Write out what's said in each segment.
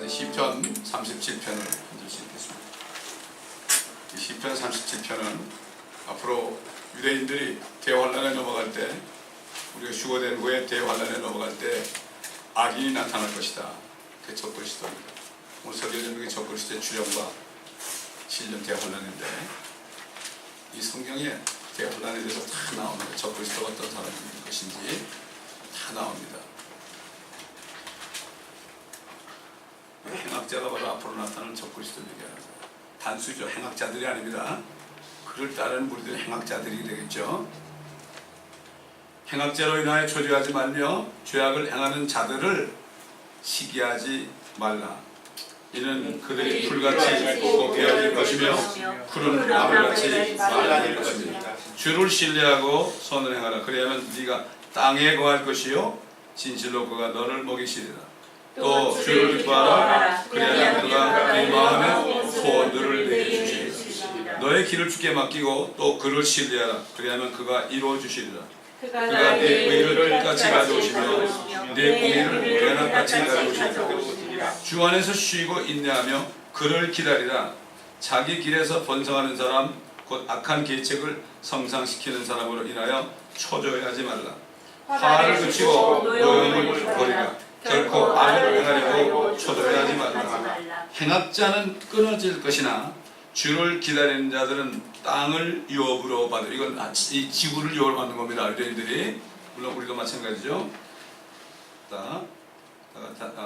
시편 37편을 한 절씩 읽겠습니다. 이 시편 37편은 앞으로 유대인들이 대환란에 넘어갈 때, 우리가 휴거된 후에 대환란에 넘어갈 때 악인이 나타날 것이다. 그게 적그리스도입니다. 오늘 설교 제목이 적그리스도의 주령과 실전 대환란인데, 이 성경에 대환란에 대해서 다 나옵니다. 적그리스도가 어떤 사람일 것인지 다 나옵니다. 행악자가 바로 앞으로 나타나는 적그리스도를 얘기하는 거예요. 단수죠. 행악자들이 아닙니다. 그를 따르는 무리들은 행악자들이 되겠죠. 행악자로 인하여 초조하지 말며 죄악을 행하는 자들을 시기하지 말라. 이는 그들이 풀같이 걷게 것이며 푸른 나무같이 말라질 것입니다. 주를 신뢰하고 선을 행하라. 그래야만 네가 땅에 거할 것이요 진실로 그가 너를 먹이시리라. 또 주를 기뻐하라. 그래야 그가 네 마음에 소원들을 내게 주시리라. 너의 길을 주께 맡기고 또 그를 신뢰하라. 그래야만 그가 이루어 주시리라. 그가 네 의를 끝까지 가져오시며 네 공의를 대낮같이 가져오시리라. 주 안에서 쉬고 인내하며 그를 기다리라. 자기 길에서 번성하는 사람 곧 악한 계책을 성상시키는 사람으로 인하여 초조해하지 말라. 화를 그치고 노염을 버리라. 결코 악을 행하려고 초조해하지 말라. 행악자는 끊어질 것이나 주를 기다리는 자들은 땅을 유업으로 받으라. 이건 이 지구를 유업으로 받는 겁니다. 유대인들이. 물론 우리도 마찬가지죠.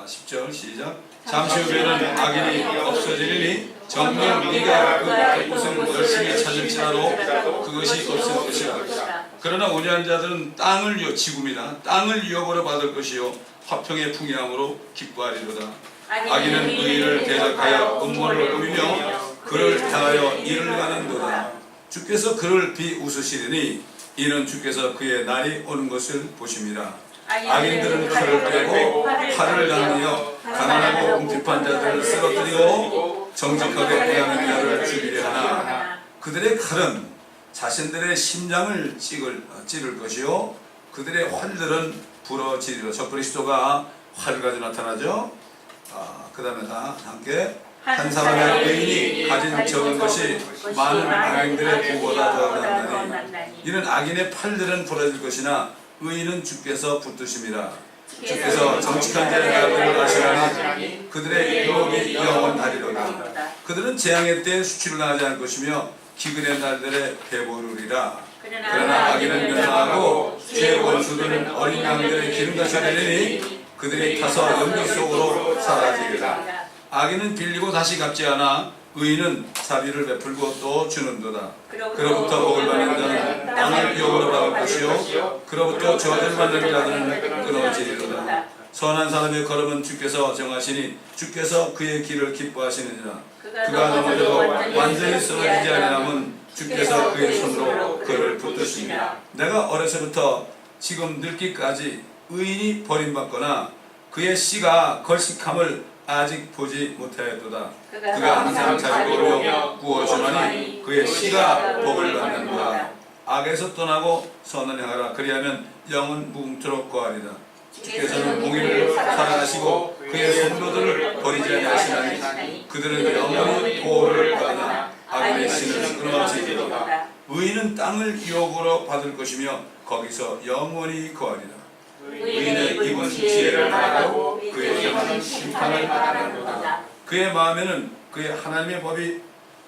10절 시작. 잠시 후에는 악인이 없어지리니 정녕 네가 그 곳을 열심히 찾을지라도 그것이 없을 것이라. 그러나 온유한 자들은 땅을 지구입니다. 땅을 유업으로 받을 것이요 화평의 풍요함으로 기뻐하리로다. 악인은 의인을 대적하여 음모를 꾸미며 그를 향하여 이를 가는도다. 주께서 그를 비웃으시리니 이는 주께서 그의 날이 오는 것을 보심이라. 악인들은 칼을 빼고 칼을 나누어 가난하고 궁핍한 자들을 쓰러뜨리고 정직하게 행하는 자를 죽이려 하나 그들의 칼은 자신들의 심장을 찌를 것이요 그들의 활들은 부러지리라. 적그리스도가 활을 가지고 나타나죠. 그 다음에 다 함께 한 사람의 의인이 가진 적은 것이 많은 악인들의 보고보다 더하다니 이는 악인의 팔들은 부러질 것이나 의인은 주께서 붙드심이라. 주께서 정직한 자의 날들을 아시나니 그들의 유업이 영원하리로다. 그들은 재앙의 때에 수치를 당하지 않을 것이며 기근의 날들에 배부르리라. 그러나 악인은 멸망하고 죄의 원수들은 어린 양들의 기름같이 되리니 그들이 타서 연기 속으로 사라지리라. 악인은 빌리고 다시 갚지 않아 의인은 자비를 베풀고 또 주는도다. 그로부터 복을 받는 자는 땅을 유업으로 받을 것이요 그로부터 저주를 받는 자들은 끊어지리로다. 선한 사람의 걸음은 주께서 정하시니 주께서 그의 길을 기뻐하시느니라. 그가 넘어져도 완전히 쓰러지지 아니함은 주께서 그의 손으로 그를 붙드시니라. 내가 어려서부터 지금 늙기까지 의인이 버림받거나 그의 씨가 걸식함을 아직 보지 못하였도다. 그가 항상 자기 오려 구워주나니 그의 씨가 복을 받는다. 악에서 떠나고 선을 행하라. 그리하면 영은 무궁토록 거하리라. 주께서는 공의를 사랑하시고 그의 성도들을 버리지 아니하시나니 그들은 영원히 보호를 받으나 악인의 씨는 끊어지리로다. 의인은 땅을 유업으로 받을 것이며 거기서 영원히 거하리라. 의인의 입은 지혜를 바라고 그의 영은 심판을 바라는도다. 그의 마음에는 그의 하나님의 법이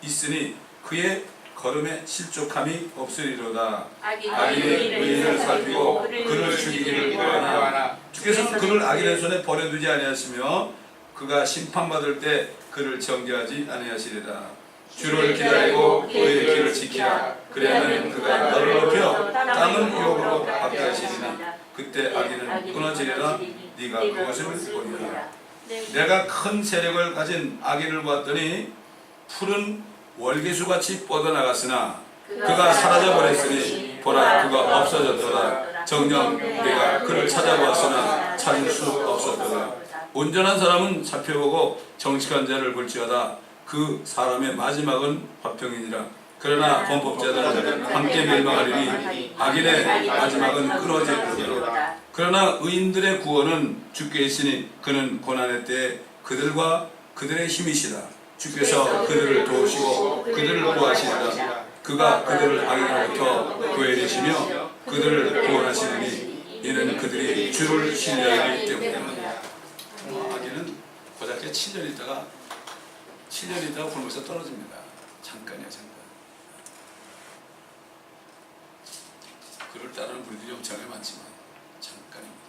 있으니 그의 걸음에 실족함이 없으리로다. 악인의 의인을 살피고 그를 죽이기를 구하나 주께서 그를 악인의 손에 버려두지 아니하시며 그가 심판받을 때 그를 정죄하지 아니하시리라. 주를 기다리고 그의 길을 지키라. 그래야만 그가 너를 높여 땅을 유업으로 받게 하시리니 그때 악인은 끊어지리라. 네가 그것을 보리라. 내가 큰 세력을 가진 악인을 보았더니 푸른 월계수같이 뻗어나갔으나 그가 사라져버렸으니 보라 그가 없어졌더라. 정녕 내가 그를 찾아보았으나 찾을 수 없었더라. 온전한 사람은 살펴보고 정직한 자를 볼지어다. 그 사람의 마지막은 화평이니라. 그러나 범법자들은 함께 멸망하리니 악인의 마지막은 끊어지리라. 그러나 의인들의 구원은 주께 있으니 그는 고난의 때에 그들과 그들의 힘이시다. 주께서 그들을 도우시고 그들을 구하시리라. 그가 그들을 악인으로부터 구해내시며 그들을 구원하시느니 이는 그들이 주를 신뢰하기 때문입니다. 악인은 고작게 7년 있다가 굶어서 떨어집니다. 잠깐이야, 잠깐. 그를 따르는 분들이 엄청나게 많지만 잠깐입니다.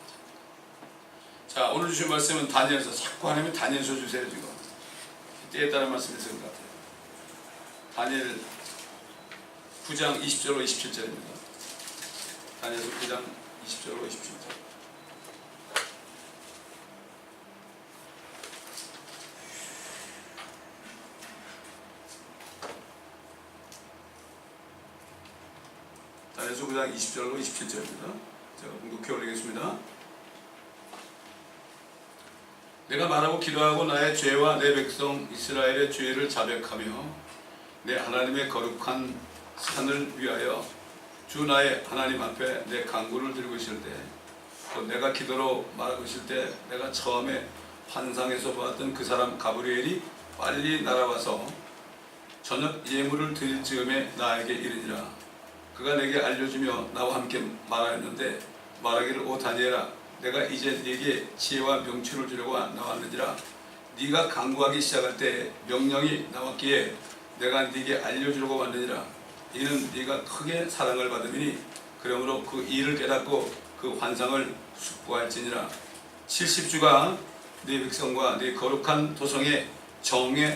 자, 오늘 주신 말씀은 다니엘서. 자꾸 하나님이 다니엘서 주세요. 지금 때에 따른 말씀이 있을 것 같아요. 다니엘 9장 20절로 27절입니다. 다니엘서 9장 20절로 27절. 다니엘서 9장 20절로 27절입니다. 제가 공독해 올리겠습니다. 내가 말하고 기도하고 나의 죄와 내 백성 이스라엘의 죄를 자백하며 내 하나님의 거룩한 산을 위하여 주 나의 하나님 앞에 내 간구를 들고 있을 때, 또 내가 기도로 말하고 있을 때 내가 처음에 환상에서 보았던 그 사람 가브리엘이 빨리 날아와서 저녁 예물을 드릴 즈음에 나에게 이르니라. 그가 내게 알려주며 나와 함께 말하였는데 말하기를, 오 다니엘아, 내가 이제 네게 지혜와 명철을 주려고 나왔느니라. 네가 간구하기 시작할 때 명령이 나왔기에 내가 네게 알려주려고 왔느니라. 이는 네가 크게 사랑을 받음이니 그러므로 그 일을 깨닫고 그 환상을 숙고할지니라. 70주가 네 백성과 네 거룩한 도성의 정에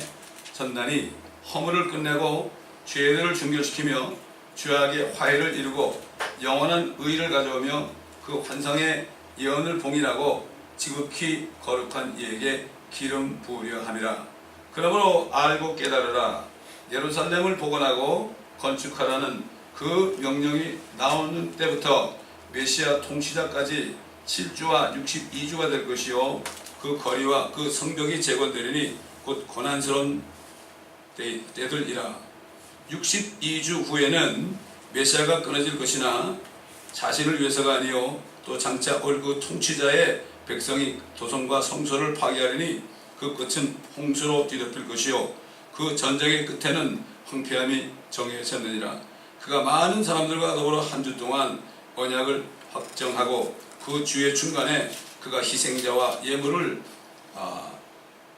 전나니 허물을 끝내고 죄들을 중결시키며 죄악의 화해를 이루고 영원한 의를 가져오며 그 환상의 예언을 봉인하고 지극히 거룩한 이에게 기름 부으려 함이라. 그러므로 알고 깨달으라. 예루살렘을 복원하고 건축하라는 그 명령이 나오는 때부터 메시아 통치자까지 7주와 62주가 될 것이요 그 거리와 그 성벽이 재건되리니 곧 고난스러운 때들이라. 62주 후에는 메시아가 끊어질 것이나 자신을 위해서가 아니요 또 장차 올 그 통치자의 백성이 도성과 성소를 파괴하리니 그 끝은 홍수로 뒤덮일 것이요 그 전쟁의 끝에는 황폐함이 정해졌느니라. 그가 많은 사람들과 더불어 한 주 동안 언약을 확정하고 그 주의 중간에 그가 희생자와 예물을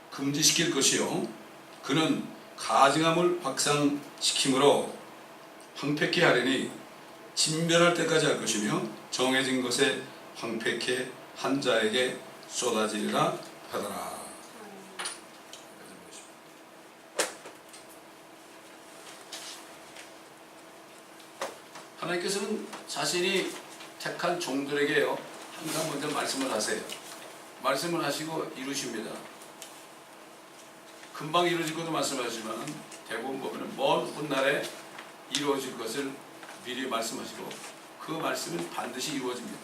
금지시킬 것이요 그는 가증함을 확산시키므로 황폐케 하리니 진멸할 때까지 할 것이며 정해진 것에 황폐케 한 자에게 쏟아지리라 하더라. 하나님께서는 자신이 택한 종들에게요 항상 먼저 말씀을 하세요. 말씀을 하시고 이루십니다. 금방 이루어질 것도 말씀하시지만 대부분 보면 먼 훗날에 이루어질 것을 미리 말씀하시고 그 말씀은 반드시 이루어집니다.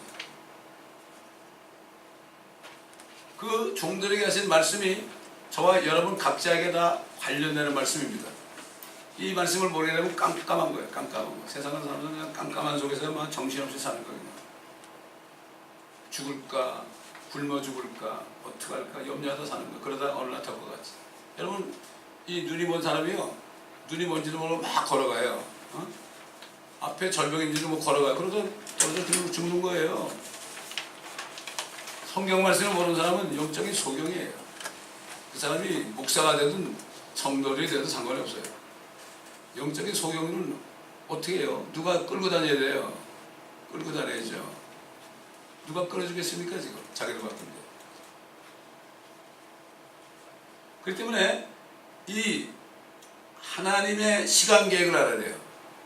그 종들에게 하신 말씀이 저와 여러분 각자에게 다 관련되는 말씀입니다. 이 말씀을 모르게 되면 깜깜한 거예요. 깜깜한 거. 세상은 사람들은 그냥 깜깜한 속에서만 정신없이 사는 거예요. 죽을까, 굶어 죽을까, 어떡할까 염려하다 사는 거. 그러다 어느 날 될 것 같지. 여러분, 이 눈이 먼 사람이요, 눈이 뭔지도 모르고 막 걸어가요. 앞에 절벽인지도 못 걸어가요. 그러다 떨어져 죽는 거예요. 성경 말씀을 모르는 사람은 영적인 소경이에요. 그 사람이 목사가 되든 성도들이 되든 상관이 없어요. 영적인 소경은 어떻게 해요? 누가 끌고 다녀야 돼요? 끌고 다녀야죠. 누가 끌어주겠습니까 지금? 자기를 바쁜데. 그렇기 때문에 이 하나님의 시간 계획을 알아야 돼요.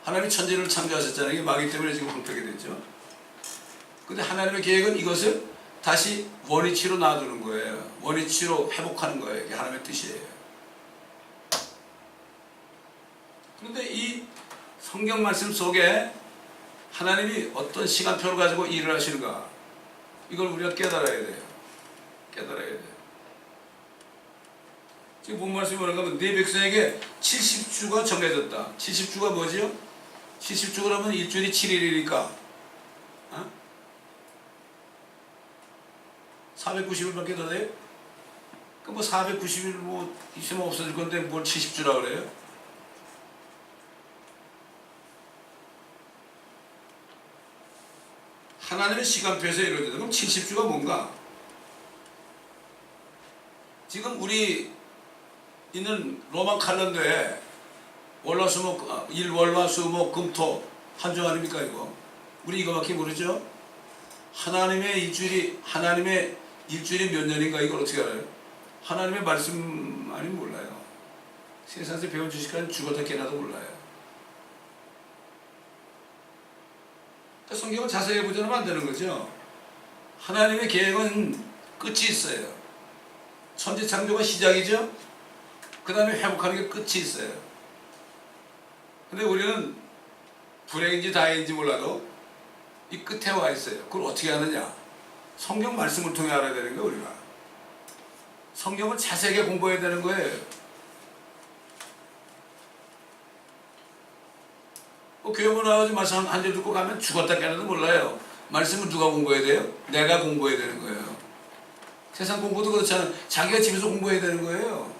하나님이 천지를 창조하셨잖아요. 이게 마귀 때문에 지금 황폐하게 됐죠. 근데 하나님의 계획은 이것을 다시 원위치로 놔두는 거예요. 원위치로 회복하는 거예요. 이게 하나님의 뜻이에요. 그런데 이 성경 말씀 속에 하나님이 어떤 시간표를 가지고 일을 하시는가, 이걸 우리가 깨달아야 돼요. 깨달아야 돼요. 지금 본 말씀이 뭐라고 하면 네 백성에게 70주가 정해졌다. 70주가 뭐지요? 70주 그러면 일주일이 7일이니까 490일밖에 더 돼요? 그 뭐 490일 뭐 있으면 없어질 건데 뭘 70주라 그래요? 하나님의 시간표에서 이루어진다. 그럼 70주가 뭔가? 지금 우리 있는 로만 칼렌더에 월화수목 일월화수목 금토 한 주 아닙니까 이거? 우리 이거밖에 모르죠? 하나님의 일주일이 몇 년인가 이걸 어떻게 알아요? 하나님의 말씀 아니면 몰라요. 세상에서 배운 지식까지 죽었다 깨나도 몰라요. 그러니까 성경을 자세히 보자면 안 되는 거죠. 하나님의 계획은 끝이 있어요. 천지 창조가 시작이죠. 그 다음에 회복하는 게 끝이 있어요. 근데 우리는 불행인지 다행인지 몰라도 이 끝에 와 있어요. 그걸 어떻게 하느냐? 성경 말씀을 통해 알아야 되는 거예요. 우리가 성경을 자세하게 공부해야 되는 거예요. 교회 나와서 말씀 한 절 듣고 가면 죽었다 깨나도 몰라요. 말씀을 누가 공부해야 돼요? 내가 공부해야 되는 거예요. 세상 공부도 그렇잖아요. 자기가 집에서 공부해야 되는 거예요.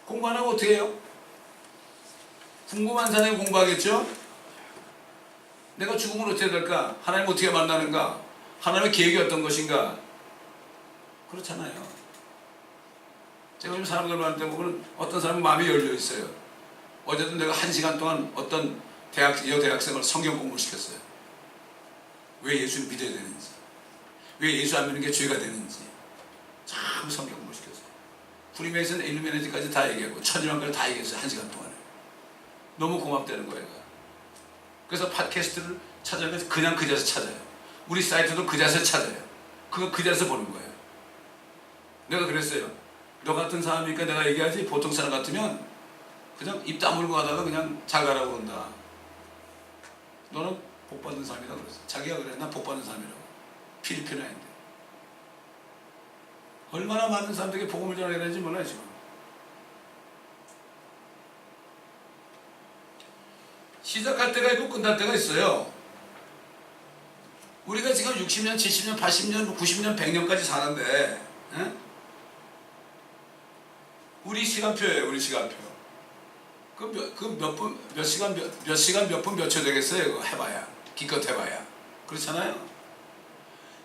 공부 안 하고 어떻게 해요? 궁금한 사람이 공부하겠죠? 내가 죽으면 어떻게 될까? 하나님 어떻게 만나는가? 하나님의 계획이 어떤 것인가? 그렇잖아요. 제가 요즘 사람들 만날 때 보면 어떤 사람은 마음이 열려 있어요. 어제도 내가 1시간 동안 어떤 여대학생을 성경 공부를 시켰어요. 왜 예수를 믿어야 되는지, 왜 예수 안 믿는 게 죄가 되는지 참 성경 공부를 시켰어요. 프리메이슨, 일루미네이트까지 다 얘기하고 천일왕까지 다 얘기했어요. 1시간 동안에. 너무 고맙다는 거예요. 그래서 팟캐스트를 찾아내서 그냥 그 자리에서 찾아요. 우리 사이트도 그 자리에서 찾아요. 그거 그 자리에서 보는 거예요. 내가 그랬어요. 너 같은 사람이니까 내가 얘기하지, 보통 사람 같으면 그냥 입 다물고 가다가 그냥 잘 가라고 그런다. 너는 복받은 사람이다 그랬어. 자기가 그래. 나 복받은 사람이라고. 필리핀아인데. 얼마나 많은 사람들에게 복음을 전해야 되는지 몰라요 지금. 시작할 때가 있고 끝날 때가 있어요. 우리가 지금 60년, 70년, 80년, 90년, 100년까지 사는데 에? 우리 시간표예요. 우리 시간표. 몇 시간 몇 분 몇 초 되겠어요? 이거 해봐야. 기껏 해봐야. 그렇잖아요.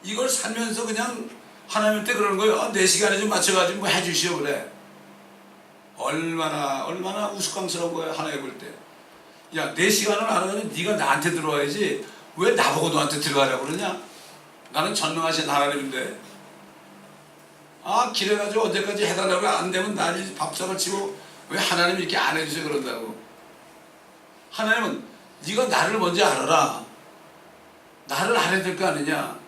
이걸 살면서 그냥 하나님한테 그러는 거예요. 내 시간에 좀 맞춰가지고 뭐 해주시오 그래. 얼마나 우스꽝스러운 거야 하나님 볼 때. 야, 내 시간을 알아가지고 네가 나한테 들어와야지 왜 나보고 너한테 들어가라고 그러냐? 나는 전능하신 하나님인데 길해가지고 언제까지 해달라고 안 되면 나를 밥상을 치고 왜 하나님이 이렇게 안 해주세요 그런다고. 하나님은 네가 나를 먼저 알아라. 나를 알아야 될 거 아니냐.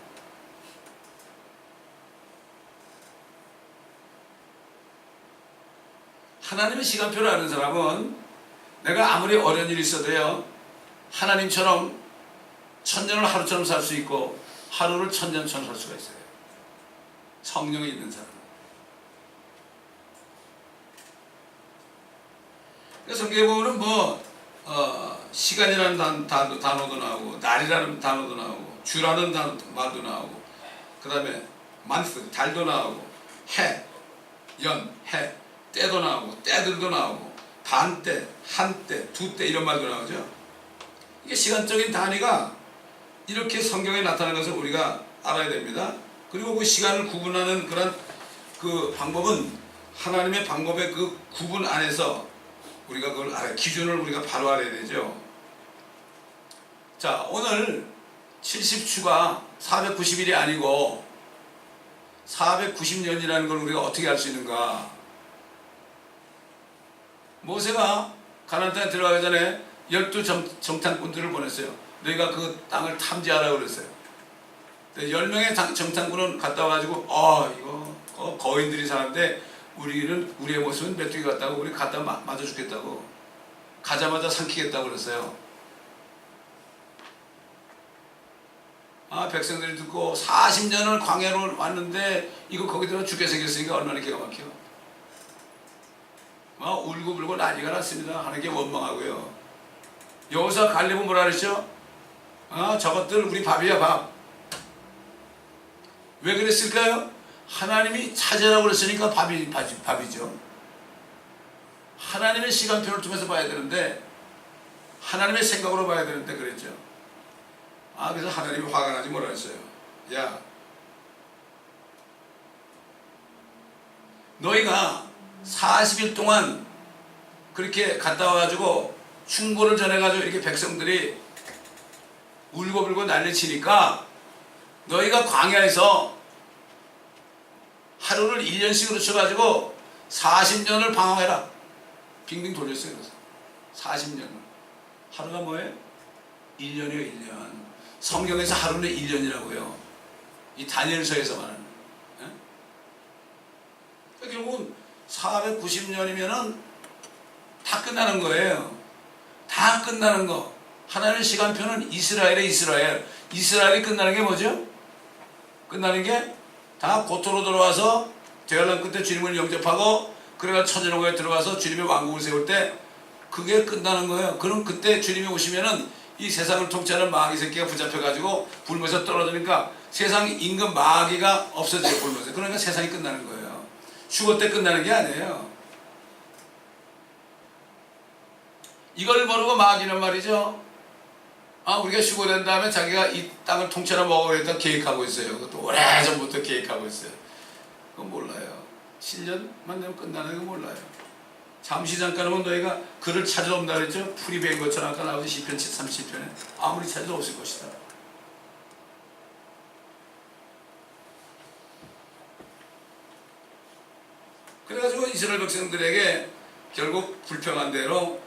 하나님의 시간표를 아는 사람은 내가 아무리 어려운 일이 있어도요 하나님처럼 천년을 하루처럼 살 수 있고 하루를 천년처럼 살 수가 있어요. 성령이 있는 사람. 성경에 보면 시간이라는 단어도 나오고 날이라는 단어도 나오고 주라는 말도 나오고 그 다음에 month 달도 나오고 해, 연, 해, 때도 나오고 때들도 나오고 반때, 한때, 두때 이런 말도 나오죠. 이게 시간적인 단위가 이렇게 성경에 나타나는 것을 우리가 알아야 됩니다. 그리고 그 시간을 구분하는 그런 그 방법은 하나님의 방법의 그 구분 안에서 우리가 그걸 알아야, 기준을 우리가 바로 알아야 되죠. 자, 오늘 70주가 490일이 아니고 490년이라는 걸 우리가 어떻게 알 수 있는가? 모세가 가나안 땅에 들어가기 전에 12 정탐꾼들을 보냈어요. 너희가 그 땅을 탐지하라고 그랬어요. 10명의 정탐꾼은 갔다 와가지고 이거 거인들이 사는데 우리의 모습은 메뚜기 같다고 우리 갖다 맞아 죽겠다고 가자마자 삼키겠다고 그랬어요. 백성들이 듣고 40년을 광야로 왔는데 이거 거기 들어 죽게 생겼으니까 얼마나 기가 막혀. 울고불고 난리가 났습니다. 하나님께 원망하고요. 여호수아 갈렙은 뭐라 그랬죠? 저것들 우리 밥이야 밥. 왜 그랬을까요? 하나님이 찾으라고 그랬으니까 밥이죠. 하나님의 시간표를 통해서 봐야 되는데, 하나님의 생각으로 봐야 되는데 그랬죠. 그래서 하나님이 화가 나지 뭐라 했어요. 야, 너희가 40일 동안 그렇게 갔다 와가지고 충고를 전해가지고 이렇게 백성들이 울고불고 난리치니까 너희가 광야에서 하루를 1년씩으로 쳐가지고 40년을 방황해라. 빙빙 돌렸어요. 그래서 40년을. 하루가 뭐예요? 1년이에요. 1년. 성경에서 하루는 1년이라고요. 이 다니엘서에서 말하는. 결국은 490년이면은 다 끝나는 거예요. 다 끝나는 거. 하나님의 시간표는 이스라엘이 끝나는 게 뭐죠? 끝나는 게 다 고토로 들어와서 대환란 끝에 주님을 영접하고 그래가지고 천년왕국에 들어가서 주님의 왕국을 세울 때 그게 끝나는 거예요. 그럼 그때 주님이 오시면은 이 세상을 통치하는 마귀 새끼가 붙잡혀가지고 불면서 떨어지니까 세상 임금 마귀가 없어져요. 불면서. 그러니까 세상이 끝나는 거예요. 휴거 때 끝나는 게 아니에요. 이걸 모르고 마귀는 말이죠. 우리가 휴거된 다음에 자기가 이 땅을 통째로 먹어야겠다 계획하고 있어요. 그것도 오래전부터 계획하고 있어요. 그건 몰라요. 7년만 되면 끝나는 거 몰라요. 잠시 잠깐은 너희가 그를 찾으러 온다 그랬죠. 풀이 벤 것처럼 아까 나오지 시편 37편에 아무리 찾아도 없을 것이다. 그래가지고 이스라엘 백성들에게 결국 불평한 대로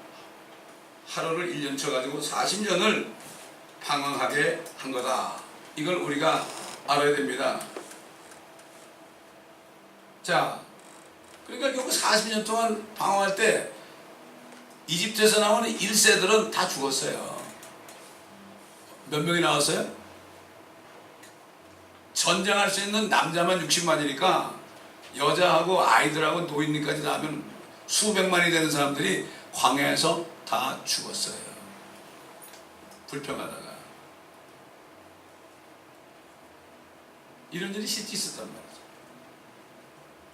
하루를 1년 쳐가지고 40년을 방황하게 한 거다. 이걸 우리가 알아야 됩니다. 자, 그러니까 결국 40년 동안 방황할 때 이집트에서 나오는 1세들은 다 죽었어요. 몇 명이 나왔어요? 전쟁할 수 있는 남자만 60만이니까 여자하고 아이들하고 노인까지 다 하면 수백만이 되는 사람들이 광야에서 다 죽었어요. 불평하다가. 이런 일이 실제 있었단 말이죠.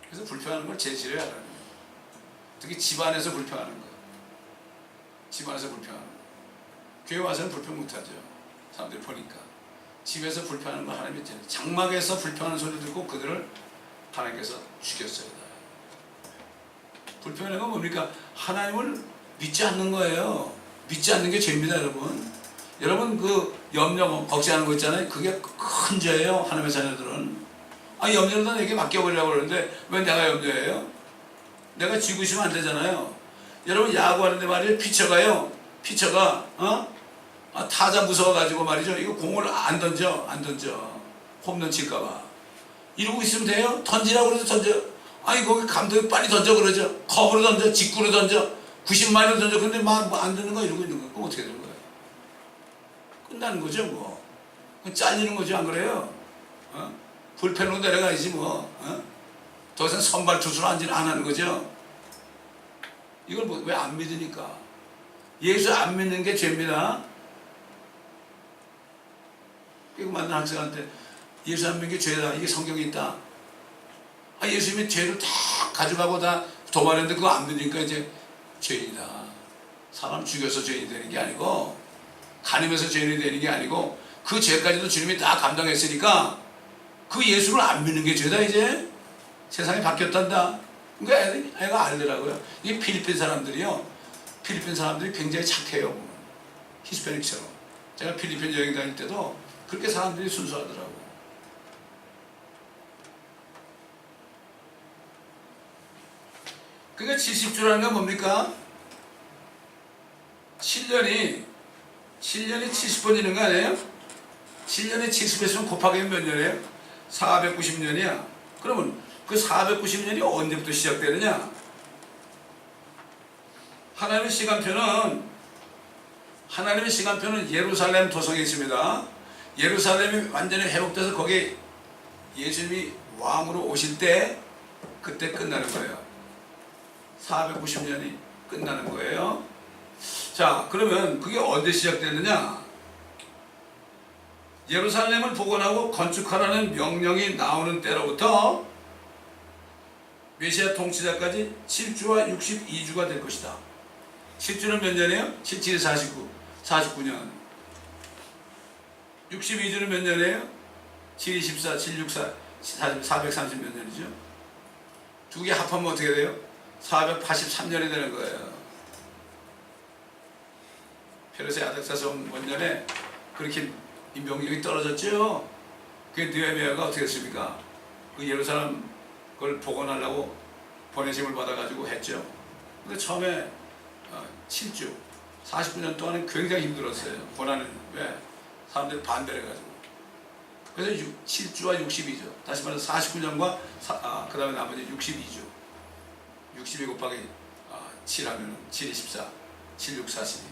그래서 불평하는 걸 제일 싫어요. 특히 집안에서 불평하는 거. 집안에서 불평하는 거. 교회 와서는 불평 못하죠. 사람들이 보니까. 집에서 불평하는 거 하나님이 장막에서 불평하는 소리 듣고 그들을 하나님께서 죽였어요. 불평하는 건 뭡니까? 하나님을 믿지 않는 거예요. 믿지 않는 게 죄입니다, 여러분. 여러분 그 염려 걱정하는 거 있잖아요. 그게 큰 죄예요. 하나님의 자녀들은. 염려를 다 내게 맡겨버리려고 그러는데 왜 내가 염려해요? 내가 쥐고 있으면 안 되잖아요. 여러분 야구하는데 말이에요. 피처가 타자 무서워가지고 말이죠. 이거 공을 안 던져. 홈런 칠까봐. 이러고 있으면 돼요? 던지라고 그래도 던져. 거기 감독이 빨리 던져 그러죠. 컵으로 던져, 직구로 던져, 90마일로 던져. 근데 막 안 되는 거 이러고 있는 거. 그럼 어떻게 되는 거예요? 끝나는 거죠, 뭐. 잘리는 거죠, 안 그래요? 불펜으로 내려가야지, 뭐. 더 이상 선발 투수로 안 하는 거죠. 이걸 뭐, 왜 안 믿으니까? 예수 안 믿는 게 죄입니다. 그리고 만난 학생한테 예수 안 믿는 게 죄다. 이게 성경에 있다. 예수님이 죄를 다 가져가고 다 도발했는데 그거 안 믿으니까 이제 죄인이다. 사람 죽여서 죄인이 되는 게 아니고, 간음해서 죄인이 되는 게 아니고, 그 죄까지도 주님이 다 감당했으니까 그 예수를 안 믿는 게 죄다. 이제 세상이 바뀌었단다. 그러니까 애가 알더라고요. 이 필리핀 사람들이 굉장히 착해요. 히스패닉처럼. 제가 필리핀 여행 다닐 때도 그렇게 사람들이 순수하더라고. 그러니까 70주라는 건 뭡니까? 7년이 70번이는 거 아니에요? 7년이 70했으면 곱하기 몇 년이에요? 490년이야. 그러면 그 490년이 언제부터 시작되느냐? 하나님의 시간표는 예루살렘 도성에 있습니다. 예루살렘이 완전히 회복돼서 거기 예수님이 왕으로 오실 때 그때 끝나는 거예요. 490년이 끝나는 거예요. 자, 그러면 그게 언제 시작됐느냐? 예루살렘을 복원하고 건축하라는 명령이 나오는 때로부터 메시아 통치자까지 7주와 62주가 될 것이다. 7주는 몇 년이에요? 7, 7, 49년. 62주는 몇 년이에요? 7, 24, 7, 6, 430 몇 년이죠? 두 개 합하면 어떻게 돼요? 483년이 되는 거예요. 페르세 아닥사스 원년에 그렇게 인병력이 떨어졌죠? 그 느헤미야가 어떻게 했습니까? 그 예루살렘 그걸 복원하려고 보내심을 받아가지고 했죠. 근데 처음에 7주, 49년 동안은 굉장히 힘들었어요. 고난은. 왜? 사람들이 반대를 해가지고. 그래서 7주와 62주. 다시 말해서 49년과 그 다음에 나머지 62주. 62 곱하기 7 하면 7, 24, 7, 6, 42.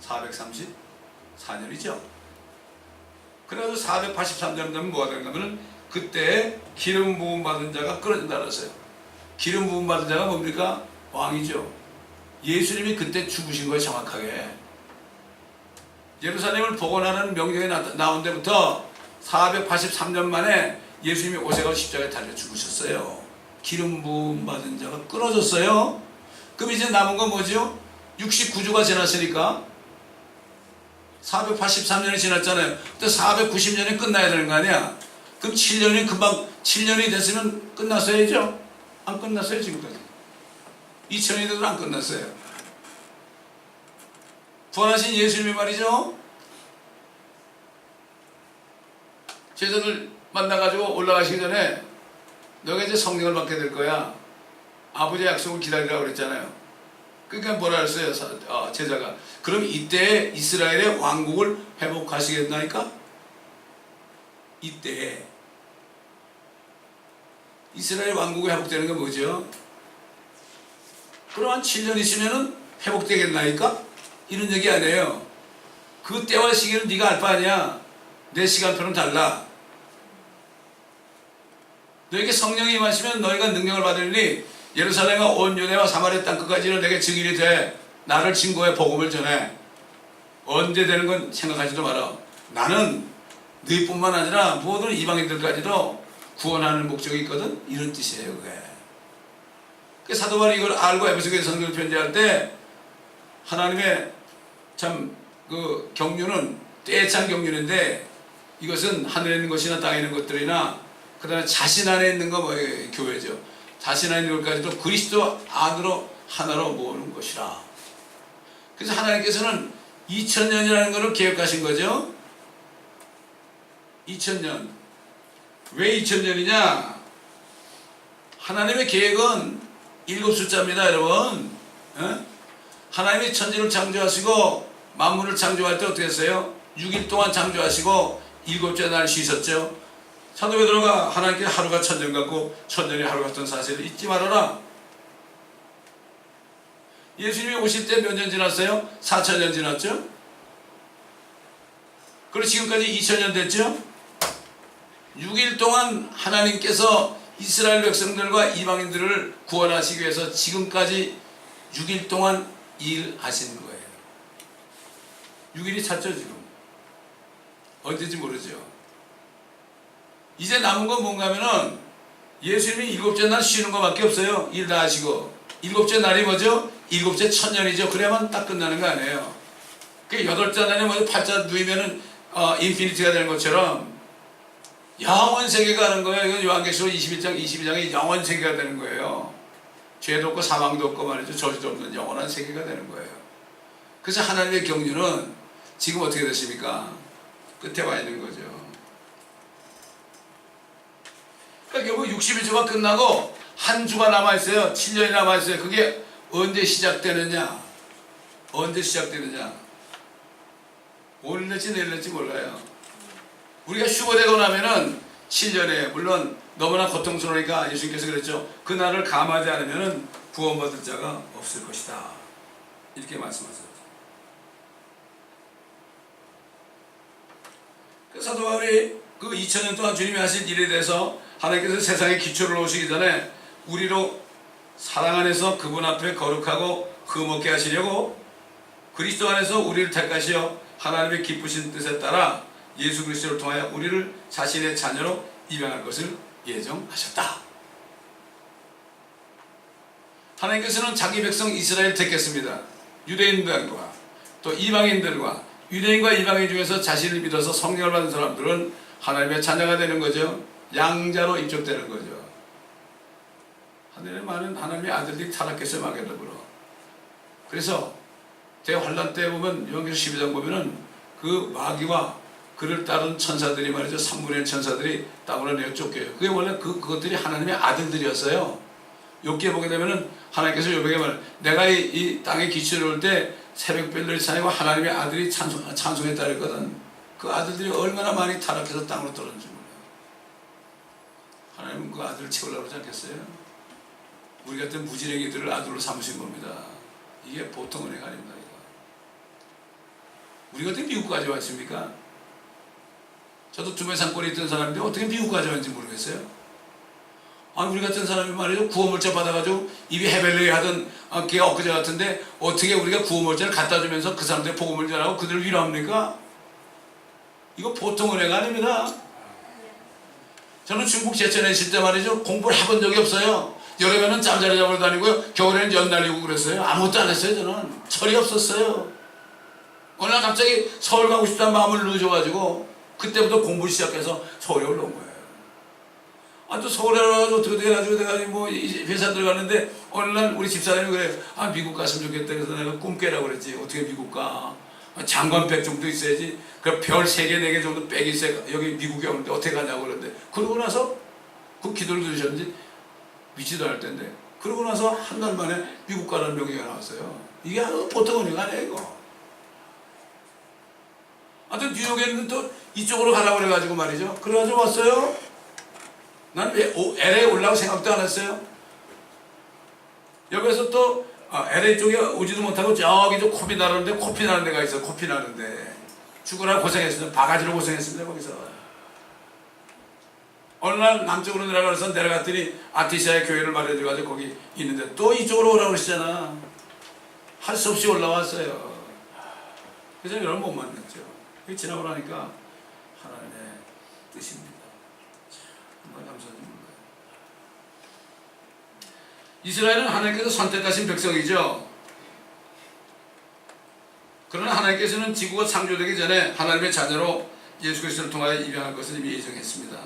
434년이죠. 그래서 483년 되면 뭐가 되는가 하면 그때 기름 부음 받은 자가 끊어진다 그랬어요. 기름 부음 받은 자가 뭡니까? 왕이죠. 예수님이 그때 죽으신 거예요. 정확하게. 예루살렘을 복원하는 명령이 나온 데부터 483년 만에 예수님이 오셔서 십자가에 달려 죽으셨어요. 기름 부음 받은 자가 끊어졌어요. 그럼 이제 남은 건 뭐죠? 69주가 지났으니까 483년이 지났잖아요. 근데 490년이 끝나야 되는 거 아니야? 그럼 7년이 금방 7년이 됐으면 끝났어야죠? 안 끝났어요 지금까지. 2000이 돼도 안 끝났어요. 부활하신 예수님이 말이죠. 제자들 만나가지고 올라가시기 전에 너가 이제 성령을 받게 될 거야. 아버지의 약속을 기다리라고 그랬잖아요. 그러니까 뭐라 그랬어요 제자가. 그럼 이때 이스라엘의 왕국을 회복하시겠다니까? 이때 이스라엘 왕국이 회복되는 게 뭐죠? 그럼 한 7년 있으면은 회복되겠나니까? 이런 얘기 아니에요. 그 때와 시기는 네가 알 바 아니야. 내 시간표는 달라. 너에게 성령이 임하시면 너희가 능력을 받으리니 예루살렘과 온 유대와 사마리아 땅 끝까지는 내게 증인이 돼. 나를 증거해 복음을 전해. 언제 되는 건 생각하지도 마라. 나는 너희뿐만 아니라 모든 이방인들까지도 구원하는 목적이 있거든. 이런 뜻이에요. 그게. 그 사도 바울이 이걸 알고 에베소교회 성경을 편지할 때 하나님의 참 그 경륜은 때찬 경륜인데 이것은 하늘에 있는 것이나 땅에 있는 것들이나 그 다음에 자신 안에 있는 거 뭐예요? 교회죠. 자신 안에 있는 것까지도 그리스도 안으로 하나로 모으는 것이라. 그래서 하나님께서는 2000년이라는 것을 계획하신 거죠. 2000년. 왜 2000년이냐? 하나님의 계획은 7숫자입니다, 여러분. 하나님이 천지를 창조하시고 만물을 창조할 때 어떻게 했어요? 6일 동안 창조하시고 7째 날 쉬셨죠. 사도 베드로가 하나님께 하루가 천년 같고 천년이 하루 같은 사실을 잊지 말아라. 예수님이 오실 때 몇 년 지났어요? 4000년 지났죠? 그리고 지금까지 2000년 됐죠? 6일 동안 하나님께서 이스라엘 백성들과 이방인들을 구원하시기 위해서 지금까지 6일 동안 일하시는 거예요. 6일이 찼죠 지금. 언제인지 모르죠. 이제 남은 건 뭔가 하면은 예수님이 7째 날 쉬는 것밖에 없어요. 일 다 하시고. 7째 날이 뭐죠? 7째 천년이죠. 그래야만 딱 끝나는 거 아니에요. 그 8째 날에 뭐죠? 8자 누이면은 인피니티가 되는 것처럼 영원 세계가 하는 거예요. 이건 요한계시록 21장 22장이 영원 세계가 되는 거예요. 죄도 없고 사망도 없고 말이죠. 저주도 없는 영원한 세계가 되는 거예요. 그래서 하나님의 경륜은 지금 어떻게 되십니까? 끝에 와 있는 거죠. 그러니까 결국 61주가 끝나고 한 주가 남아있어요. 7년이 남아있어요. 그게 언제 시작되느냐? 언제 시작되느냐? 오늘 낼지 내일 낼지 몰라요. 우리가 휴거되고 나면은 7년에 물론 너무나 고통스러우니까 예수님께서 그랬죠. 그날을 감하지 않으면 구원받을 자가 없을 것이다. 이렇게 말씀하셨죠. 사도 바울이 그 2000년 동안 주님이 하신 일에 대해서 하나님께서 세상에 기초를 놓으시기 전에 우리로 사랑 안에서 그분 앞에 거룩하고 흠없게 하시려고 그리스도 안에서 우리를 택하시어 하나님의 기쁘신 뜻에 따라 예수 그리스도를 통하여 우리를 자신의 자녀로 입양할 것을 예정하셨다. 하나님께서는 자기 백성 이스라엘 택했습니다. 유대인들과 또 이방인들과 유대인과 이방인 중에서 자신을 믿어서 성령을 받은 사람들은 하나님의 자녀가 되는 거죠. 양자로 입적되는 거죠. 하늘에 많은 하나님의 아들들이 타락해서 마귀더불어. 그래서 대환란 때 보면 요한계시록 12장 보면은 그 마귀와 그를 따른 천사들이 말이죠. 3분의 1 천사들이 땅으로 내어 쫓겨요. 그게 원래 그것들이 하나님의 아들들이었어요. 욥기에 보게 되면은 하나님께서 욥에게 말, 내가 이 땅에 기초를 올 때 새벽별들이 사니고 하나님의 아들이 찬송에 따르거든. 그 아들들이 얼마나 많이 타락해서 땅으로 떨어진지 몰라요. 하나님은 그 아들을 채우려고 하지 않겠어요? 우리 같은 무지랭이들을 아들로 삼으신 겁니다. 이게 보통 은혜가 아닙니다. 우리가 어떻게 미국까지 왔습니까? 저도 두메산골에 있던 사람인데 어떻게 미국까지 왔는지 모르겠어요. 우리 같은 사람이 말이죠. 구호물자 받아가지고 입이 헤벨레 하던 걔가 엊그제 같은데 어떻게 우리가 구호물자를 갖다 주면서 그 사람들의 복음을 전하고 그들을 위로합니까? 이거 보통 은혜가 아닙니다. 저는 중국 제천에 있을 때 말이죠. 공부를 해본 적이 없어요. 여름에는 짬자리 잡으러 다니고요. 겨울에는 연 날리고 그랬어요. 아무것도 안 했어요. 저는 철이 없었어요. 어느 날 갑자기 서울 가고 싶다는 마음을 누르셔가지고 그때부터 공부를 시작해서 서울에 올라온 거예요. 또 서울에 올라가서 어떻게 해가지고 내가 뭐 회사 들어갔는데 어느 날 우리 집사람이 그래요. 미국 갔으면 좋겠다. 그래서 내가 꿈 깨라고 그랬지. 어떻게 미국 가? 장관백 정도 있어야지. 그 별 3개, 4개 정도 백이 있어야 여기 미국에 오는데 어떻게 가냐고 그러는데 그러고 나서 그 기도를 들으셨는지 믿지도 않을 텐데 그러고 나서 한 달 만에 미국 가라는 명령이 나왔어요. 이게 보통 은혜가 아니에요 이거. 또 뉴욕에는 또 이쪽으로 가라고 그래가지고 말이죠. 그래가지고 왔어요. 난 왜 LA 올라고 생각도 안 했어요. 여기서 또 LA 쪽에 오지도 못하고 저기 저 코피 나는데 코피 나는 데가 있어. 코피 나는데 죽으라 고생했습니다. 바가지로 고생했습니다. 거기서 어느 날 남쪽으로 내려가서 내려갔더니 아티샤의 교회를 마련해가지고 거기 있는데 또 이쪽으로 오라고 그러시잖아. 할 수 없이 올라왔어요. 그래서 여러분 못 만났죠. 지나고 나니까 하나님의 뜻입니다. 정말 감사합니다. 이스라엘은 하나님께서 선택하신 백성이죠. 그러나 하나님께서는 지구가 창조되기 전에 하나님의 자녀로 예수 그리스도를 통하여 입양할 것을 이미 예정했습니다.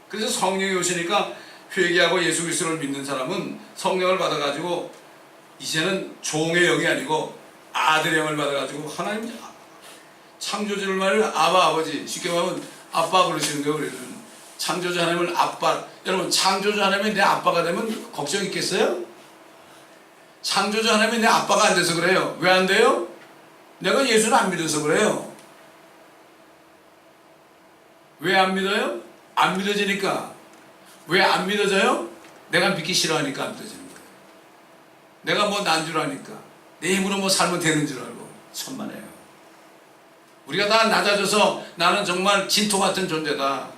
그래서 성령이 오시니까 회개하고 예수 그리스도를 믿는 사람은 성령을 받아가지고 이제는 종의 영이 아니고 아들의 영을 받아가지고 하나님 창조주를 말을 아버지 쉽게 말하면 아빠 그러시는 거예요. 우리는 창조주 하나님을 아빠. 여러분 창조주 하나님이 내 아빠가 되면 걱정 있겠어요? 창조주 하나님이 내 아빠가 안 돼서 그래요. 왜 안 돼요? 내가 예수를 안 믿어서 그래요. 왜 안 믿어요? 안 믿어지니까. 왜 안 믿어져요? 내가 믿기 싫어하니까 안 믿어지는 거예요. 내가 뭐 난 줄 아니까. 내 힘으로 뭐 살면 되는 줄 알고. 천만에요. 우리가 다 낮아져서 나는 정말 진토 같은 존재다.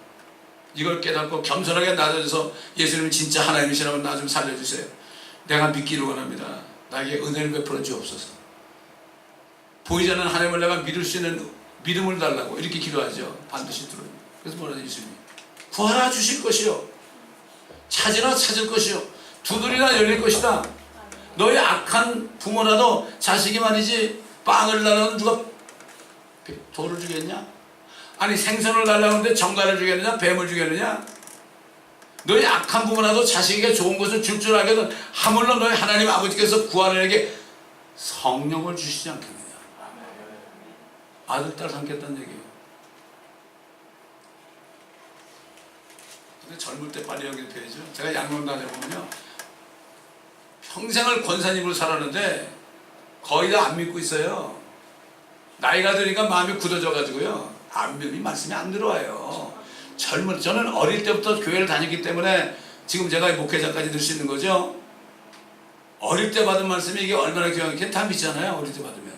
이걸 깨닫고 겸손하게 낮아져서 예수님은 진짜 하나님이시라면 나 좀 살려주세요. 내가 믿기를 원합니다. 나에게 은혜를 베풀어 주옵소서. 보이지 않는 하나님을 내가 믿을 수 있는 믿음을 달라고 이렇게 기도하죠. 반드시 들어요. 그래서 뭐라죠? 예수님이 구하라 주실 것이요 찾으라 찾을 것이요 두드리라 열릴 것이다. 너희 악한 부모라도 자식이 말이지 빵을 달라고 누가 돌을 주겠냐? 아니 생선을 달라는데 정갈을 주겠느냐? 뱀을 주겠느냐? 너희 악한 부모라도 자식에게 좋은 것을 줄 줄 알거든 하물며 너희 하나님 아버지께서 구하는 에게 성령을 주시지 않겠느냐? 아들 딸 삼겠다는 얘기예요. 근데 젊을 때 빨리 연결돼야죠. 제가 양론 다녀보면요 평생을 권사님으로 살았는데 거의 다 안 믿고 있어요. 나이가 드니까 마음이 굳어져 가지고요 이 말씀이 안 들어와요. 저는 어릴 때부터 교회를 다녔기 때문에 지금 제가 목회자까지 될 수 있는 거죠. 어릴 때 받은 말씀이 이게 얼마나 귀한지 다 믿잖아요. 어릴 때 받으면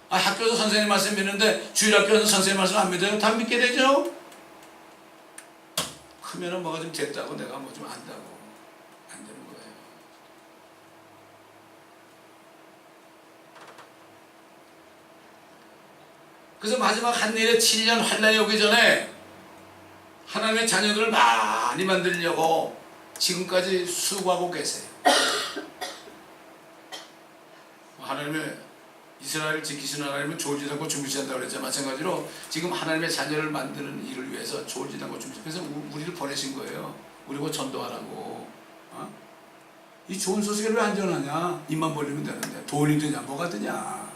학교에서 선생님 말씀 믿는데 주일학교에서 선생님 말씀 안 믿어요? 다 믿게 되죠. 크면은 뭐가 좀 됐다고 내가 뭐 좀 안다고 안 되는 거예요. 그래서 마지막 한일의 7년 환란이 오기 전에 하나님의 자녀들을 많이 만들려고 지금까지 수고하고 계세요. 하나님의 이스라엘을 지키시는 하나님은 졸지도 않고 주무시지 않다고 그랬죠. 마찬가지로 지금 하나님의 자녀를 만드는 일을 위해서 졸지도 않고 주무시고, 그래서 우리를 보내신 거예요. 우리고 전도하라고. 이 좋은 소식을 왜 안 전하냐? 입만 벌리면 되는데 돈이 드냐 뭐가 드냐?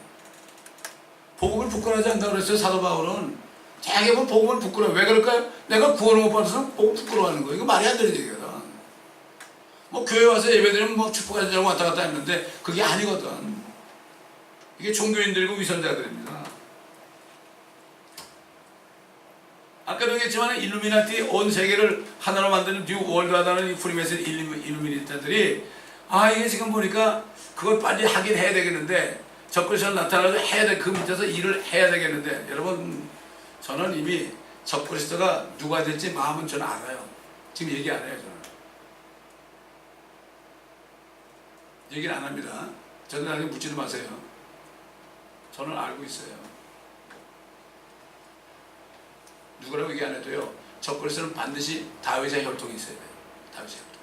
복음을 부끄러워하지 않다고 그랬어요. 사도 바울은 자기가 복음을 부끄러워. 왜 그럴까요? 내가 구원을 못 받아서 복음 부끄러워하는 거예요. 이거 말이 안 되는 얘기거든. 뭐 교회 와서 예배드리면 뭐 축복하자고 왔다 갔다 했는데 그게 아니거든. 이게 종교인들이고 위선자들입니다. 아까도 얘기했지만 일루미나티 온 세계를 하나로 만드는 뉴 월드하다는 이 프리메슨 일루미나티들이 이게 지금 보니까 그걸 빨리 하긴 해야 되겠는데 적그리스도가 나타나서 해야 돼. 그 밑에서 일을 해야 되겠는데 여러분 저는 이미 적그리스도가 누가 될지 마음은 저는 알아요. 지금 얘기 안 해요. 저는 얘기를 안 합니다. 저는 나중에 묻지도 마세요. 저는 알고 있어요. 누구라고 얘기 안 해도요. 적그리스도는 반드시 다윗의 혈통이 있어야 돼요. 다윗의 혈통.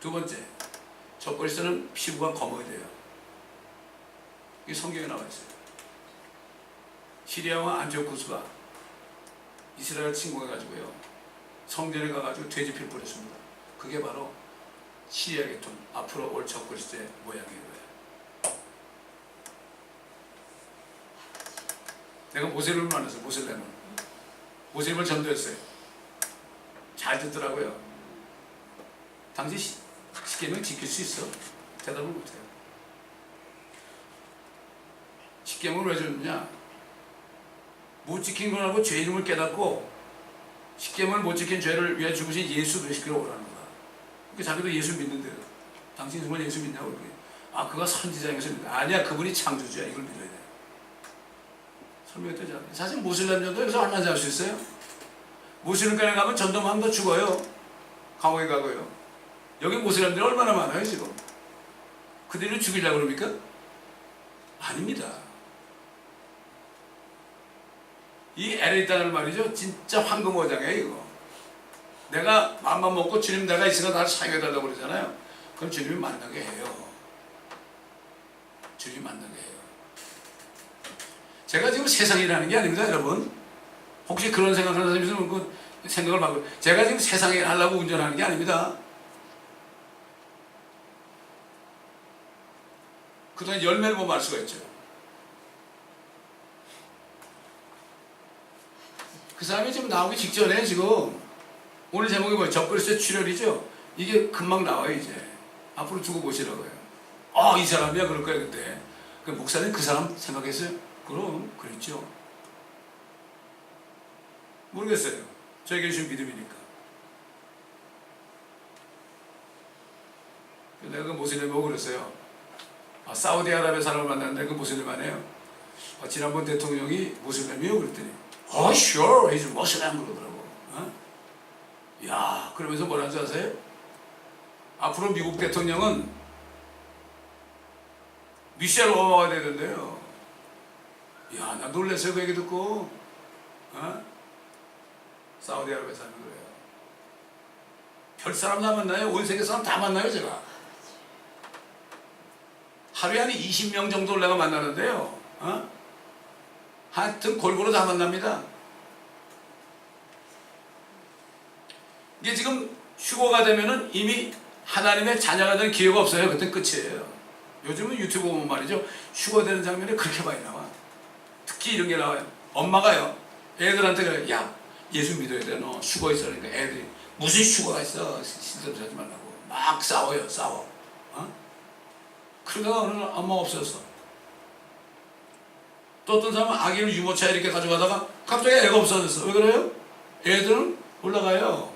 두 번째, 적그리스도는 피부가 검어야 돼요. 이게 성경에 나와 있어요. 시리아 왕 안티오쿠스가 이스라엘 침공해가지고요. 성전에 가가지고 돼지피를 뿌렸습니다. 그게 바로 시리아 계통, 앞으로 올 적그리스도의 모양이에요. 내가 모세를 만났어요. 모세를 전도했어요. 잘 듣더라고요. 당시 십계명 지킬 수 있어? 대답을 못해요. 십계명을 왜 줬느냐? 못 지킨 거라고 죄 이름을 깨닫고 십계명을 못 지킨 죄를 위해 죽으신 예수 그리스도로 오라는 거야. 그러니까 자기도 예수 믿는데요. 당신 정말 예수 믿냐고 그러게. 그가 선지자인 것을 믿는다. 아니야, 그분이 창조주야. 이걸 믿어야 돼. 설명이 되지 않아요. 사실 모슬렘 전도 여기서 얼마나 잘 수 있어요? 모슬렘에 가면 전도만 하면 더 죽어요. 감옥에 가고요. 여기 모슬렘들이 얼마나 많아요 지금. 그들을 죽이려고 그럽니까? 아닙니다. 이 LA 땅을 말이죠, 진짜 황금어장이에요 이거. 내가 맘만 먹고 주님 내가 있으니까 나를 사용해달라고 그러잖아요. 그럼 주님이 만나게 해요. 주님이 만나게 해요. 제가 지금 세상이라는 게 아닙니다, 여러분. 혹시 그런 생각하는 사람이 있으면 그 생각을 바꿔요. 제가 지금 세상에 하려고 운전하는 게 아닙니다. 그동안 열매를 보면 알 수가 있죠. 그 사람이 지금 나오기 직전에 지금 오늘 제목이 뭐예요? 적그리스도의 출혈이죠. 이게 금방 나와요 이제. 앞으로 두고 보시라고요. 이 사람이야 그럴 거예요 그때. 그 목사님 그 사람 생각했어요? 그럼 그랬죠. 모르겠어요. 저에게 주신 믿음이니까. 내가 그 모슬렘 보고 그랬어요. 사우디아라비아 사람을 만났는데 그 모슬렘 아니에요. 지난번 대통령이 모슬렘이요 그랬더니 sure, he's Muslim 그러더라고. 야, 그러면서 뭐라는 줄 아세요? 앞으로 미국 대통령은 미셸 오바마가 되던데요. 야, 나 놀랐어요 그 얘기 듣고. 사우디아라비아 사람이 그래요. 별 사람 다 만나요? 온 세계 사람 다 만나요 제가. 하루에 한 20명 정도를 내가 만나는데요. 하여튼 골고루 다 만납니다. 이게 지금 휴거가 되면은 이미 하나님의 자녀가 되는 기회가 없어요. 그때 끝이에요. 요즘은 유튜브 보면 말이죠. 휴거되는 장면이 그렇게 많이 나와. 특히 이런 게 나와요. 엄마가요. 애들한테 그래요. 야, 예수 믿어야 돼. 너 휴거 있어. 그러니까 애들이 무슨 휴거가 있어. 시들지 하지 말라고. 막 싸워요. 싸워. 그러다가 어느 날 엄마가 없어졌어. 또 어떤 사람은 아기를 유모차에 이렇게 가져가다가 갑자기 애가 없어졌어. 왜 그래요? 애들은 올라가요.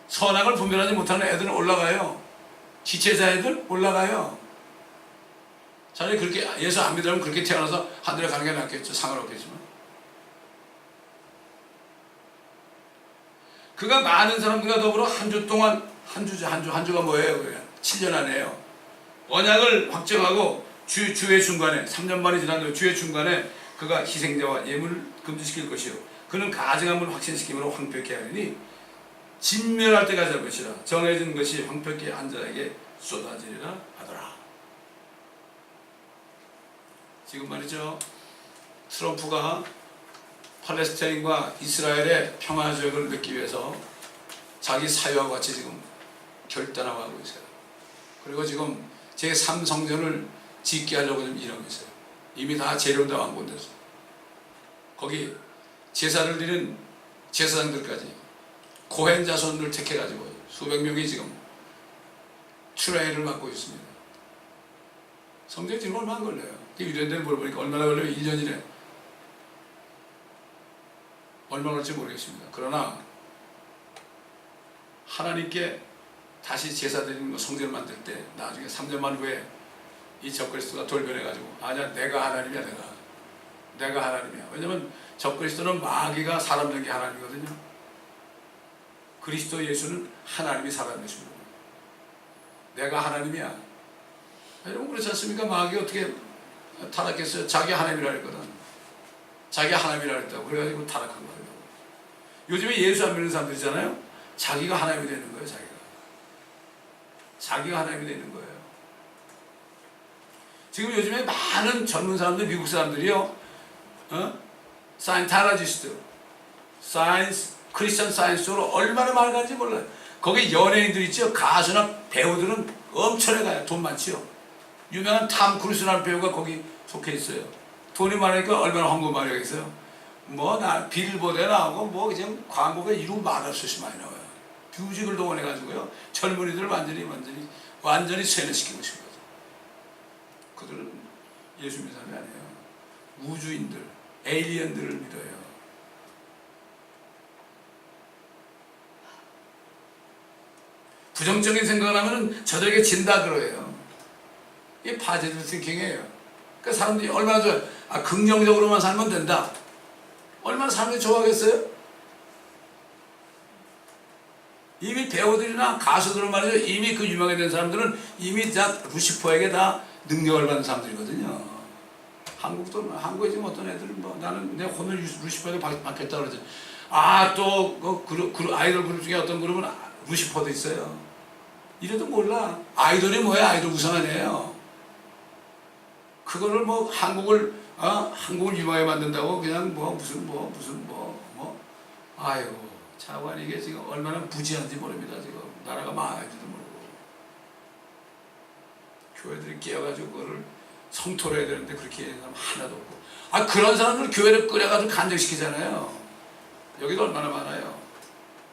선악을 분별하지 못하는 애들은 올라가요. 지체자 애들 올라가요. 차라리 그렇게 예수 안 믿으면 그렇게 태어나서 하늘에 가는 게 낫겠죠. 상관없겠지만. 그가 많은 사람들과 더불어 한 주 동안 한 주가 뭐예요? 그래. 7년 안에요. 언약을 확정하고 주의 중간에 3년 만에 지난 후 주의 중간에 그가 희생자와 예물을 금지시킬 것이요. 그는 가증함을 확신시킴으로 황폐케 하리니 진멸할 때까지 할 것이라. 정해진 것이 황폐케 한 자에게 쏟아지리라 하더라. 지금 말이죠, 트럼프가 팔레스타인과 이스라엘의 평화조약을 맺기 위해서 자기 사유와 같이 지금 결단하고 하고 있어요. 그리고 지금 제3성전을 짓게 하려고 좀 일하고 있어요. 이미 다 재료 다 완공됐어요. 거기 제사를 드리는 제사장들까지 고헨 자손을 택해가지고 수백 명이 지금 트레이를 맡고 있습니다. 성전이 지금 얼마 안 걸려요. 이런 데는 물어보니까 얼마나 걸려요? 1년이래. 얼마 걸릴지 모르겠습니다. 그러나 하나님께 다시 제사 드리는 성전을 만들 때 나중에 3년만 후에 이 적그리스도가 돌변해가지고 아니야, 내가 하나님이야, 내가 하나님이야. 왜냐면 적그리스도는 마귀가 사람 된 게 하나님이거든요. 그리스도 예수는 하나님이 사람 되십니다. 내가 하나님이야. 여러분 그렇지 않습니까? 마귀가 어떻게 타락했어요? 자기 하나님이라 했거든. 자기 하나님이라 했다고. 그래가지고 타락한 거예요. 요즘에 예수 안 믿는 사람들 있잖아요. 자기가 하나님이 되는 거예요. 자기가 하나님이 되는 거예요. 지금 요즘에 많은 젊은 사람들, 미국 사람들이요, 사이언탈리스트, 크리스천 사이언스 쪽으로 얼마나 많이 가는지 몰라요. 거기 연예인들 있죠. 가수나 배우들은 엄청나게 가요. 돈 많지요. 유명한 탐 크루즈라는 배우가 거기 속해 있어요. 돈이 많으니까 얼마나 홍보 많이 하겠어요. 빌보드에 나오고 그냥 광고가 이루 말할 수 없이 많이 나와요. 뮤직을 동원해가지고요, 젊은이들을 완전히 세뇌시키고 싶은 거죠. 그들은 예수 믿는 사람이 아니에요. 우주인들, 에일리언들을 믿어요. 부정적인 생각을 하면은 저들에게 진다 그래요. 이게 파지티브 띵킹이에요. 그러니까 사람들이 얼마나 좋아요. 긍정적으로만 살면 된다. 얼마나 사람들이 좋아하겠어요? 이미 배우들이나 가수들은 말이죠. 이미 그 유명해 된 사람들은 이미 다 루시퍼에게 다 능력을 받은 사람들이거든요. 한국에 지금 어떤 애들은 나는 내 오늘 루시퍼에게 받겠다 그러지. 또 아이돌 그룹 중에 어떤 그룹은 루시퍼도 있어요. 이래도 몰라. 아이돌이 뭐야? 아이돌 우상 아니에요. 그거를 한국을 유명하게 만든다고 그냥 아이고, 차관 이게 지금 얼마나 부지한지 모릅니다. 지금 나라가 망할지도 모르고. 교회들이 깨어가지고 그거를 성토를 해야 되는데 그렇게 하는 사람 하나도 없고. 그런 사람들 교회를 끌어가지고 간증시키잖아요. 여기도 얼마나 많아요.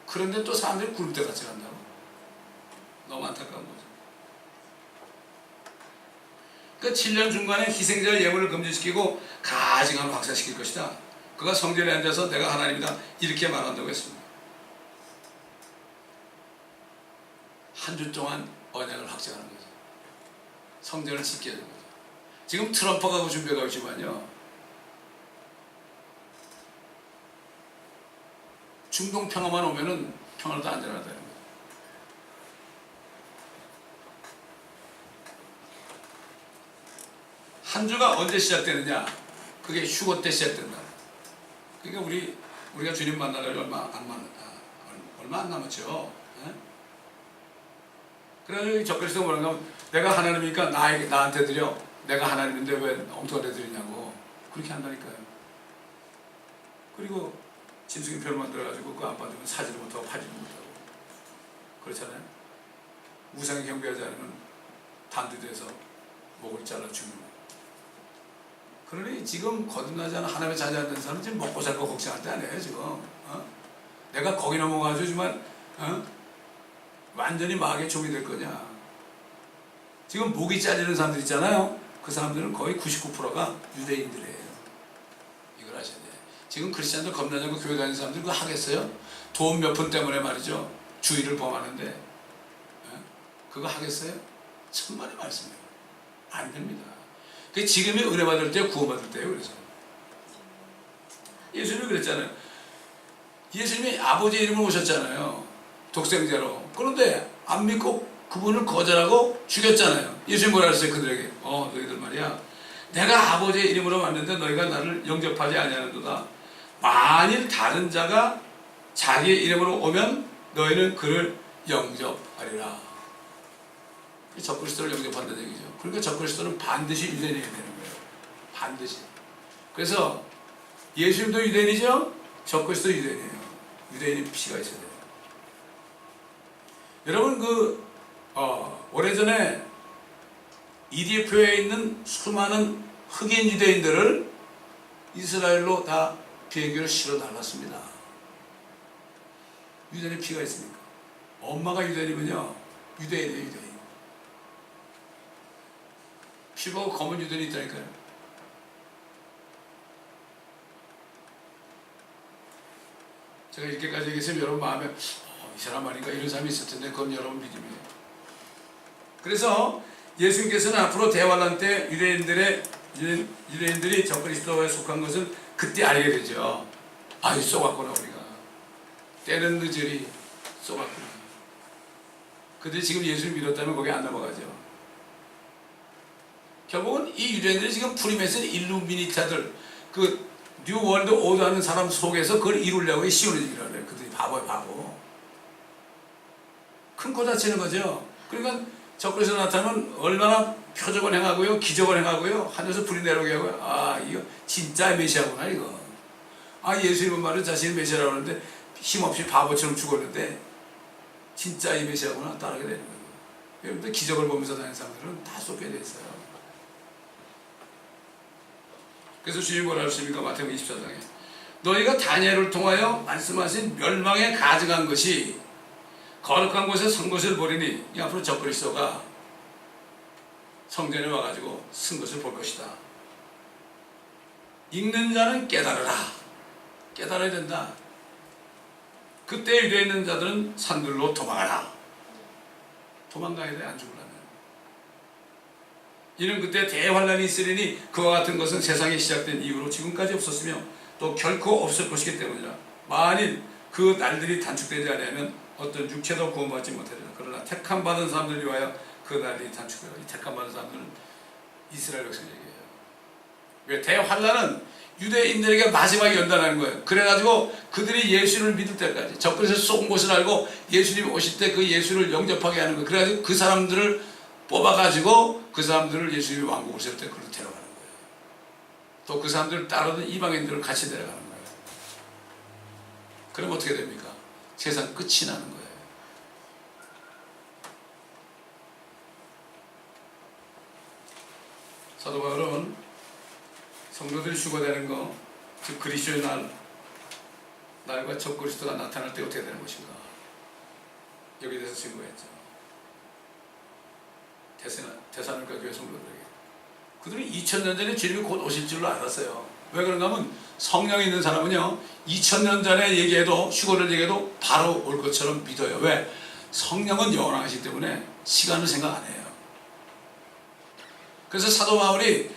그런데 또 사람들이 굴대 같이 간다고. 너무 안타까운 거죠. 그 7년 중간에 희생자의 예물을 금지시키고 가증하는 확산시킬 것이다. 그가 성전에 앉아서 내가 하나님이다 이렇게 말한다고 했습니다. 한 주 동안 언약을 확정하는 거죠. 성전을 짓게 하는 거죠. 지금 트럼프가 준비하고 있지만요, 중동 평화만 오면은 평화도 안전하다는 거죠. 한 주가 언제 시작되느냐? 그게 휴거 때 시작된다. 그러니까 우리가 주님 만나려면 얼마 안 남았죠. 예? 그래서 적그리스도가 뭐라고 하면 내가 하나님이니까 나한테 드려. 내가 하나님인데 왜 엉뚱한데 드리냐고. 그렇게 한다니까요. 그리고 짐승의 별 만들어가지고 그거 안 받으면 사지도 못하고 파지도 못하고 그렇잖아요. 우상에 경배하지 않으면 단두대에서 목을 잘라 죽이고. 그러니 지금 거듭나지 않은 하나님의 자녀 안 된 사람은 지금 먹고 살 거 걱정할 때 아니에요 지금. 내가 거기 넘어가가지고 정말 완전히 마귀의 종이 될 거냐. 지금 목이 잘리는 사람들 있잖아요. 그 사람들은 거의 99%가 유대인들이에요. 이걸 아셔야 돼요. 지금 크리스찬들 겁나지 않고 교회 다니는 사람들 그거 하겠어요? 돈 몇 푼 때문에 말이죠. 주의를 범하는데 그거 하겠어요? 천만의 말씀이에요. 안 됩니다. 그 지금이 은혜 받을 때요, 구원받을 때요. 그래서 예수님이 그랬잖아요. 예수님이 아버지의 이름으로 오셨잖아요. 독생자로. 그런데 안 믿고 그분을 거절하고 죽였잖아요. 예수님이 뭐라 그랬어요 그들에게? 너희들 말이야, 내가 아버지의 이름으로 왔는데 너희가 나를 영접하지 아니하는도다. 만일 다른 자가 자기의 이름으로 오면 너희는 그를 영접하리라. 적그리스도를 영접한다는 얘기죠. 그러니까 적그리스도는 반드시 유대인이 되는 거예요. 반드시. 그래서 예수님도 유대인이죠. 적그리스도 유대인이에요. 유대인이 피가 있어야 돼요. 여러분 오래전에 이디오피아에 있는 수많은 흑인 유대인들을 이스라엘로 다 비행기로 실어 날랐습니다. 유대인의 피가 있으니까. 엄마가 유대인이면요, 유대인이에요, 유대인. 피부가 검은 유대인이 있다니까요. 제가 이렇게까지 얘기했으면 여러분 마음에 이 사람 아닌가 이런 사람이 있을 텐데 그건 여러분 믿음이에요. 그래서 예수님께서는 앞으로 대환란 때 유대인들이 적그리스도에 속한 것을 그때 알게 되죠. 아이 쏘았구나 우리가. 때는 늦으리 쏘았구나. 그들이 지금 예수를 믿었다면 거기 안 넘어가죠. 결국은 이 유대인들이 지금 프리메슨 일루미니타들 그 뉴월드 오드 하는 사람 속에서 그걸 이루려고 시오니즘이라고 해요. 그들이 바보예요, 바보. 큰 코 다치는 거죠. 그러니까 적그리스도 나타나면 얼마나 표적을 행하고요, 기적을 행하고요, 하늘에서 불이 내려오게 하고요. 아, 이거 진짜 메시아구나 이거. 아, 예수님은 말은 자신이 메시아라고 하는데 힘없이 바보처럼 죽었는데 진짜 이 메시아구나 따르게 되는 거예요. 여러분들 기적을 보면서 다니는 사람들은 다 쏟게 돼 있어요. 그래서 주님이 뭐라 하십니까? 마태복음 24장에 너희가 다니엘을 통하여 말씀하신 멸망에 가증한 것이 거룩한 곳에 선 것을 보리니 이 앞으로 적그리스도가 성전에 와가지고 쓴 것을 볼 것이다. 읽는 자는 깨달으라. 깨달아야 된다. 그때 유대에 있는 자들은 산들로 도망하라. 도망가야 돼, 안 죽으려면. 이는 그때 대환란이 있으리니 그와 같은 것은 세상이 시작된 이후로 지금까지 없었으며 또 결코 없을 것이기 때문이라. 만일 그 날들이 단축되지 않으면 어떤 육체도 구원받지 못하리라. 그러나 택함 받은 사람들이 와야 그 날이 단축되고, 이 택함 받은 사람들은 이스라엘 백성 얘기예요. 왜? 대환란은 유대인들에게 마지막에 연단하는 거예요. 그래가지고 그들이 예수를 믿을 때까지 적그리스도 쏜 것을 알고 예수님이 오실 때 그 예수를 영접하게 하는 거예요. 그래가지고 그 사람들을 뽑아가지고 그 사람들을 예수님이 왕국을 세울 때 그걸로 데려가는 거예요. 또 그 사람들을 따르던 이방인들을 같이 데려가는 거예요. 그럼 어떻게 됩니까? 세상 끝이 나는 거예요. 사도 바울은 성도들이 휴거되는 거, 즉 그리스도의 날과 적그리스도가 나타날 때 어떻게 되는 것인가, 여기에 대해서 증거했죠. 데살로니가 교회 성도들에게 그들은 2000년 전에 주님이 곧 오실 줄로 알았어요. 왜 그런가 하면 성령이 있는 사람은요 2000년 전에 얘기해도 휴거를 얘기해도 바로 올 것처럼 믿어요. 왜? 성령은 영원하시기 때문에 시간을 생각 안 해요. 그래서 사도 바울이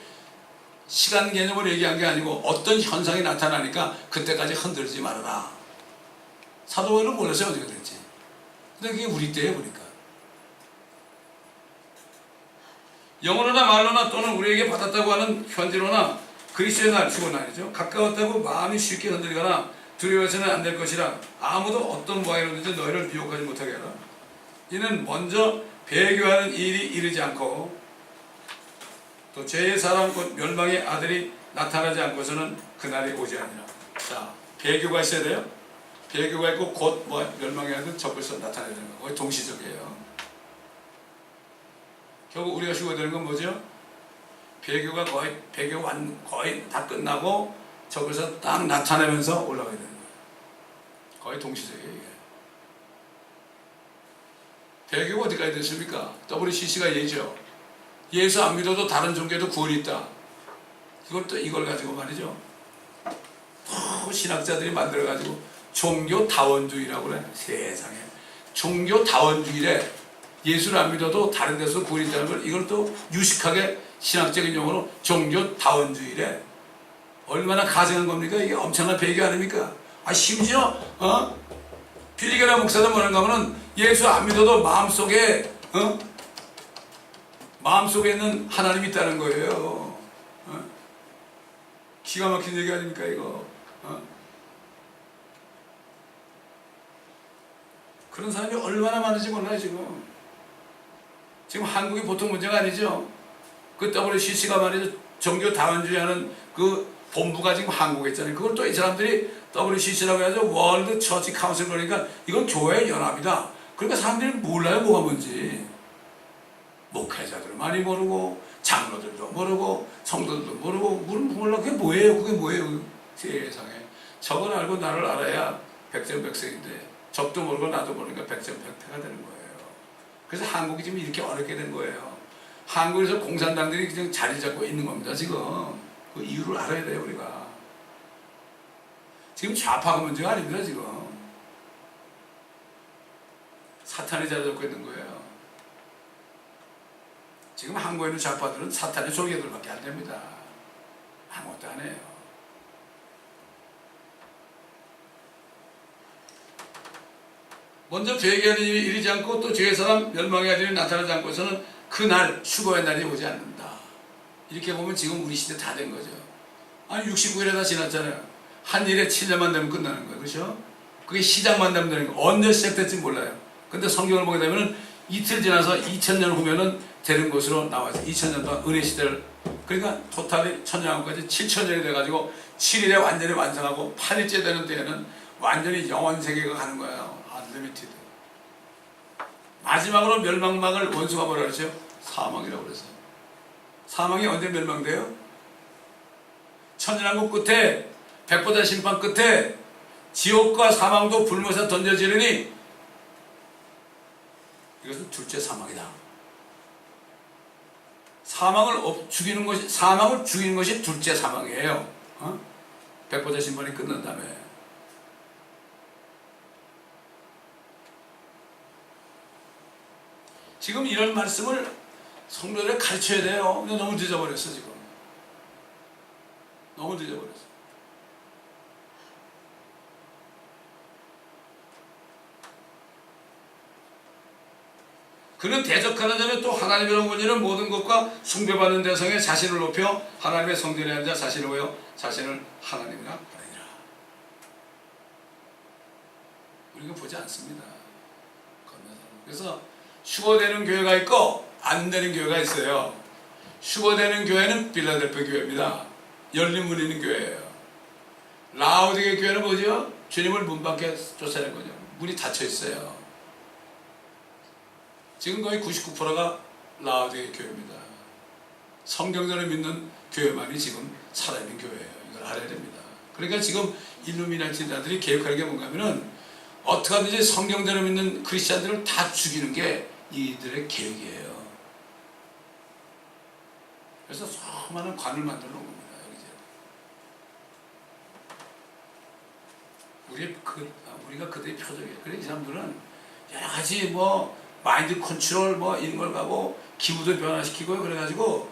시간 개념을 얘기한 게 아니고 어떤 현상이 나타나니까 그때까지 흔들지 말아라. 사도 바울은 몰랐어요 어떻게 그랬지. 근데 그게 우리 때에 보니까 영어로나 말로나 또는 우리에게 받았다고 하는 현재로나 그리스도의 날, 죽은 날이죠. 가까웠다고 마음이 쉽게 흔들리거나 두려워서는 안 될 것이라 아무도 어떤 모양이든지 너희를 미혹하지 못하게 하라. 이는 먼저 배교하는 일이 이르지 않고 또 죄의 사람 곧 멸망의 아들이 나타나지 않고서는 그날이 오지 아니라. 자, 배교가 있어야 돼요. 배교가 있고 곧 멸망의 아들 적그리스도 나타나야 되는 거예요. 거의 동시적이에요. 결국 우리가 휴거되는 건 뭐죠? 배교가 거의 다 끝나고 적그리스도 딱 나타나면서 올라가야 되는 거예요. 거의 동시적이에요. 이게. 배교가 어디까지 됐습니까? WCC가 얘기죠. 예수 안 믿어도 다른 종교에도 구원이 있다. 이걸 가지고 말이죠. 또 신학자들이 만들어가지고 종교 다원주의라고 그래. 세상에. 종교 다원주의래. 예수를 안 믿어도 다른 데서 구원이 있다는 걸 이걸 또 유식하게 신학적인 용어로 종교 다원주의래. 얼마나 가증한 겁니까? 이게 엄청난 배교 아닙니까? 아, 심지어 빌리게라 목사도 뭐라는가 하면은 예수 안 믿어도 마음속에 있는 하나님이 있다는 거예요. 기가 막힌 얘기 아닙니까 이거. 그런 사람이 얼마나 많은지 몰라요 지금. 지금 한국이 보통 문제가 아니죠. 그 WCC가 말이죠, 종교 다원주의하는 그 본부가 지금 한국에 있잖아요. 그걸 또 이 사람들이 WCC라고 해서 월드 처치 카운슬, 그러니까 이건 교회 연합이다. 그러니까 사람들이 몰라요 뭐가 뭔지. 목회자들 많이 모르고 장로들도 모르고 성도들도 모르고 몰라. 그게 뭐예요? 그게 뭐예요? 세상에. 저걸 알고 나를 알아야 백전백승인데 적도 모르고 나도 모르니까 백전백패가 되는 거예요. 그래서 한국이 지금 이렇게 어렵게 된 거예요. 한국에서 공산당들이 그냥 자리 잡고 있는 겁니다 지금. 그 이유를 알아야 돼요 우리가. 지금 좌파가 문제가 아닙니다 지금. 사탄이 자리 잡고 있는 거예요. 지금 한국에 있는 좌파들은 사탄의 졸개들밖에 안 됩니다. 아무것도 안 해요. 먼저 죄에게 하는 일이 이르지 않고 또 죄의 사람 멸망의 아들이 나타나지 않고서는 그날 휴거의 날이 오지 않는다. 이렇게 보면 지금 우리 시대 다 된 거죠. 아니 69일에 다 지났잖아요. 한 일에 7년만 되면 끝나는 거예요. 그렇죠? 그게 시작만 되면 되는 거예요. 언제 시작될지 몰라요. 근데 성경을 보게 되면 이틀 지나서 2000년 후면은 되는 것으로 나와서 2000년 동안 은혜 시대를, 그러니까 토탈이 천년까지 7000년이 돼가지고 7일에 완전히 완성하고 8일째 되는 데에는 완전히 영원 세계가 가는 거예요. unlimited. 마지막으로 멸망막을 원수가 뭐라 그러죠? 사망이라고 그랬어요. 사망이 언제 멸망돼요? 천년왕국 끝에 백보자 심판 끝에 지옥과 사망도 불못에 던져지르니 이것은 둘째 사망이다. 사망을 죽이는 것이 둘째 사망이에요. 백보자 심판이 끝난 다음에. 지금 이런 말씀을 성도들에 가르쳐야 돼요. 근데 너무 늦어버렸어 지금. 너무 늦어버렸어. 그는 대적하는 자는 또 하나님이라고 보니는 모든 것과 숭배받는 대상에 자신을 높여 하나님의 성전에 앉아 자신을 보여 자신을 하나님이라 하느니라. 우리가 보지 않습니다. 그래서 휴거되는 교회가 있고 안 되는 교회가 있어요. 휴거되는 교회는 빌라델피아 교회입니다. 열린 문 있는 교회예요. 라오디게 교회는 뭐죠? 주님을 문 밖에 쫓아낸 거죠. 문이 닫혀 있어요. 지금 거의 99%가 라오디게 교회입니다. 성경전을 믿는 교회만이 지금 살아있는 교회예요. 이걸 알아야 됩니다. 그러니까 지금 일루미나티자들이 계획하는 게 뭔가 하면은 어떻게 하든지 성경전을 믿는 크리스찬들을 다 죽이는 게 이들의 계획이에요. 그래서 수많은 관을 만들어 놓은 겁니다. 우리가 그들의 표적이에요. 그래서 이 사람들은 여러 가지 마인드 컨트롤 이런 걸 가고 기후도 변화시키고 그래가지고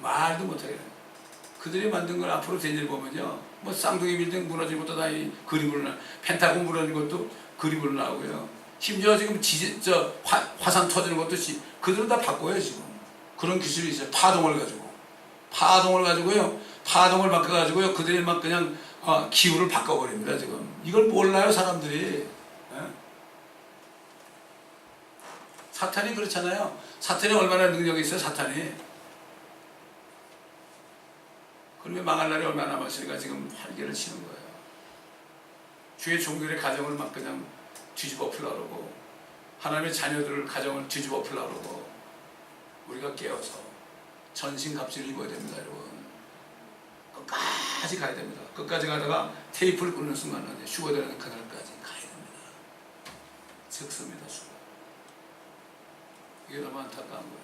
말도 못하게 돼요. 그들이 만든 걸 앞으로 대질 보면요, 쌍둥이 빌딩 무너진 것도 다 그림으로 나, 펜타곤 무너진 것도 그림으로 나오고요. 심지어 지금 화산 터지는 것도 그들은 다 바꿔요 지금. 그런 기술이 있어요. 파동을 가지고요. 파동을 바꿔가지고요. 그들이 막 그냥 기후를 바꿔버립니다 지금. 이걸 몰라요 사람들이. 사탄이 그렇잖아요. 사탄이 얼마나 능력이 있어요 사탄이. 그러면 망할 날이 얼마나 남았으니까 지금 활개를 치는 거예요. 주의 종들의 가정을 막 그냥 뒤집어 풀라고, 하나님의 자녀들 가정을 뒤집어 풀라고 우리가 깨어서 전신갑주를 입어야 됩니다 여러분. 끝까지 가야 됩니다. 끝까지 가다가 테이프를 끊는 순간 휴거되는 그날까지 가야 됩니다. 즉습니다. 수고. 이게 너무 안타까운 거예요.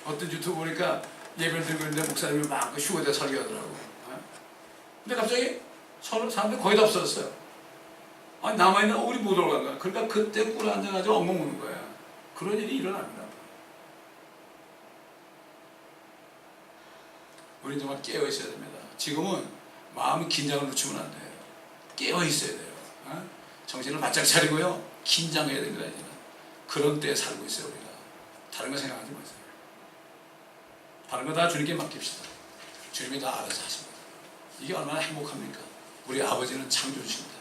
어떤 유튜브 보니까 예배를 드리고 있는데 목사님이 막 휴거대 설교하더라고. 근데 갑자기 사람들이 거의 다 없어졌어요. 아니 남아있는 우리 못 올라간 거야. 그러니까 그때 꿇어 앉아가지고 엉엉 우는 거야. 그런 일이 일어납니다. 우리는 정말 깨어 있어야 됩니다. 지금은 마음의 긴장을 놓치면 안 돼요. 깨어 있어야 돼요. 정신을 바짝 차리고요. 긴장해야 됩니다. 이제는. 그런 때에 살고 있어요 우리가. 다른 거 생각하지 마세요. 다른 거 다 주님께 맡깁시다. 주님이 다 알아서 하십니다. 이게 얼마나 행복합니까? 우리 아버지는 창조주십니다.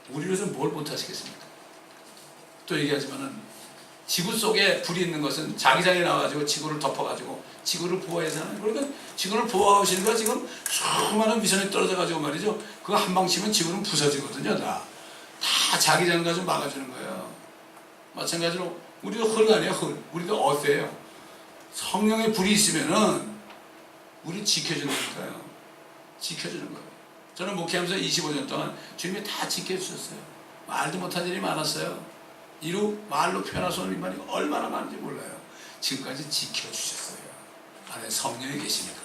우리 위해서 뭘 못하시겠습니까? 또 얘기하지만은 지구 속에 불이 있는 것은 자기장이 나와가지고 지구를 덮어가지고 지구를 보호하잖아요. 그러니까 지구를 보호하시는 거 지금 수많은 위성이 떨어져가지고 말이죠. 그거 한 방 치면 지구는 부서지거든요. 다 자기장 가지고 막아주는 거예요. 마찬가지로 우리도 흙 아니에요. 흙. 우리도 어때요? 성령의 불이 있으면은 우리 지켜준다니까요. 지켜주는 거예요. 저는 목회하면서 25년 동안 주님이 다 지켜주셨어요. 말도 못한 일이 많았어요. 이루 말로 표현할 수 없는 말이 얼마나 많은지 몰라요. 지금까지 지켜주셨어요. 안에 성령이 계시니까.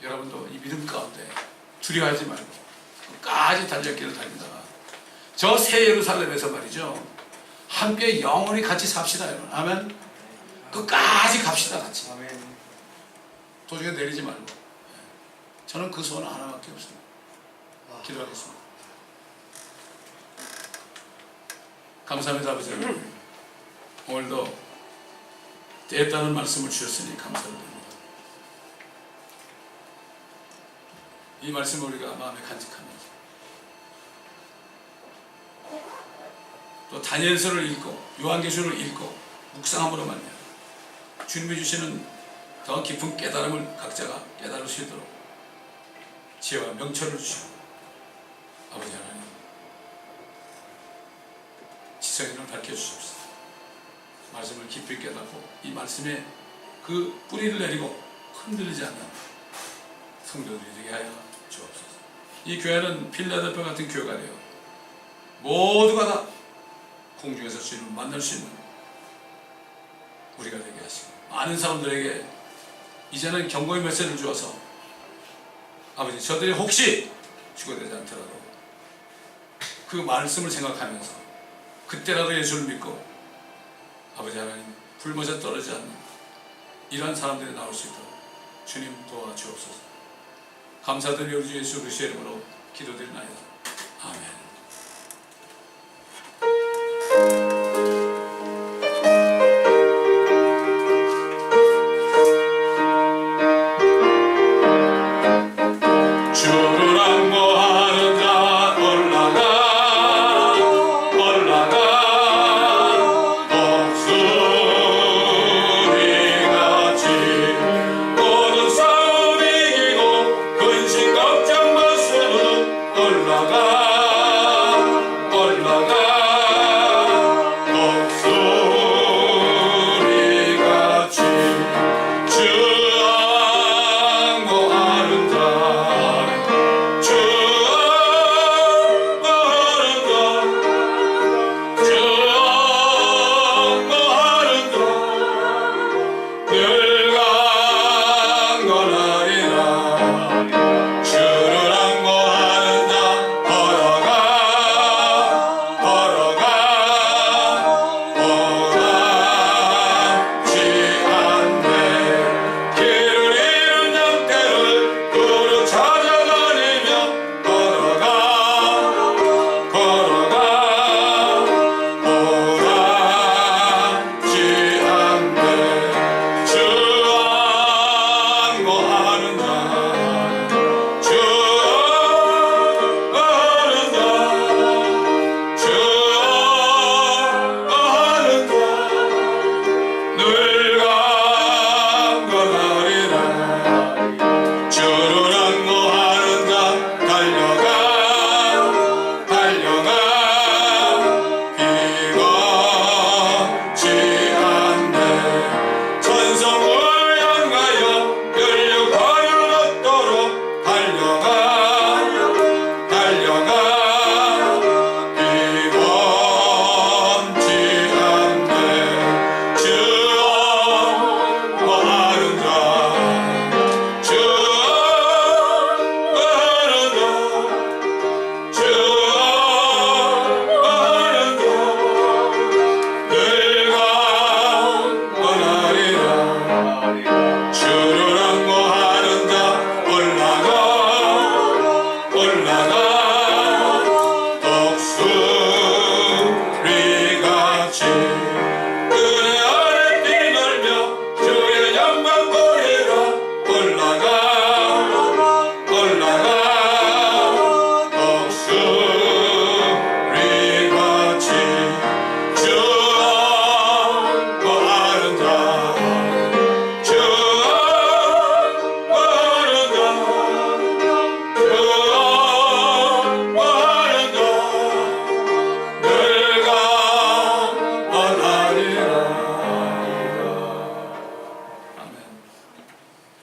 여러분도 이 믿음 가운데 두려워하지 말고 끝까지 달려길을 달리다가 저 새 예루살렘에서 말이죠. 함께 영원히 같이 삽시다. 여러분. 아멘. 끝까지 갑시다. 같이. 도중에 내리지 말고. 저는 그 소원 하나밖에 없습니다. 기도하겠습니다. 감사합니다. 아버지. 오늘도 때에 말씀을 주셨으니 감사드립니다. 이 말씀을 우리가 마음에 간직하면서 또 다니엘서를 읽고 요한계시록을 읽고 묵상함으로 말미암아 주님이 주시는 더 깊은 깨달음을 각자가 깨달을 수 있도록 지혜와 명철을 주시고 아버지 하나님 지성인을 밝혀주십시오. 말씀을 깊이 깨닫고 이 말씀에 그 뿌리를 내리고 흔들리지 않는 성도들이 되게 하여 주옵소서. 이 교회는 필라델피아 같은 교회가 되어 모두가 다 공중에서 주님을 만날 수 있는 우리가 되게 하시고 많은 사람들에게 이제는 경고의 메시지를 주어서 아버지 저들이 혹시 죽어되지 않더라도 그 말씀을 생각하면서 그때라도 예수를 믿고 아버지 하나님 불모자 떨어지지 않는 이러한 사람들이 나올 수 있도록 주님 도와주옵소서. 감사드리며 우리 주 예수 그리스도의 이름으로 기도드리나이다. 아멘.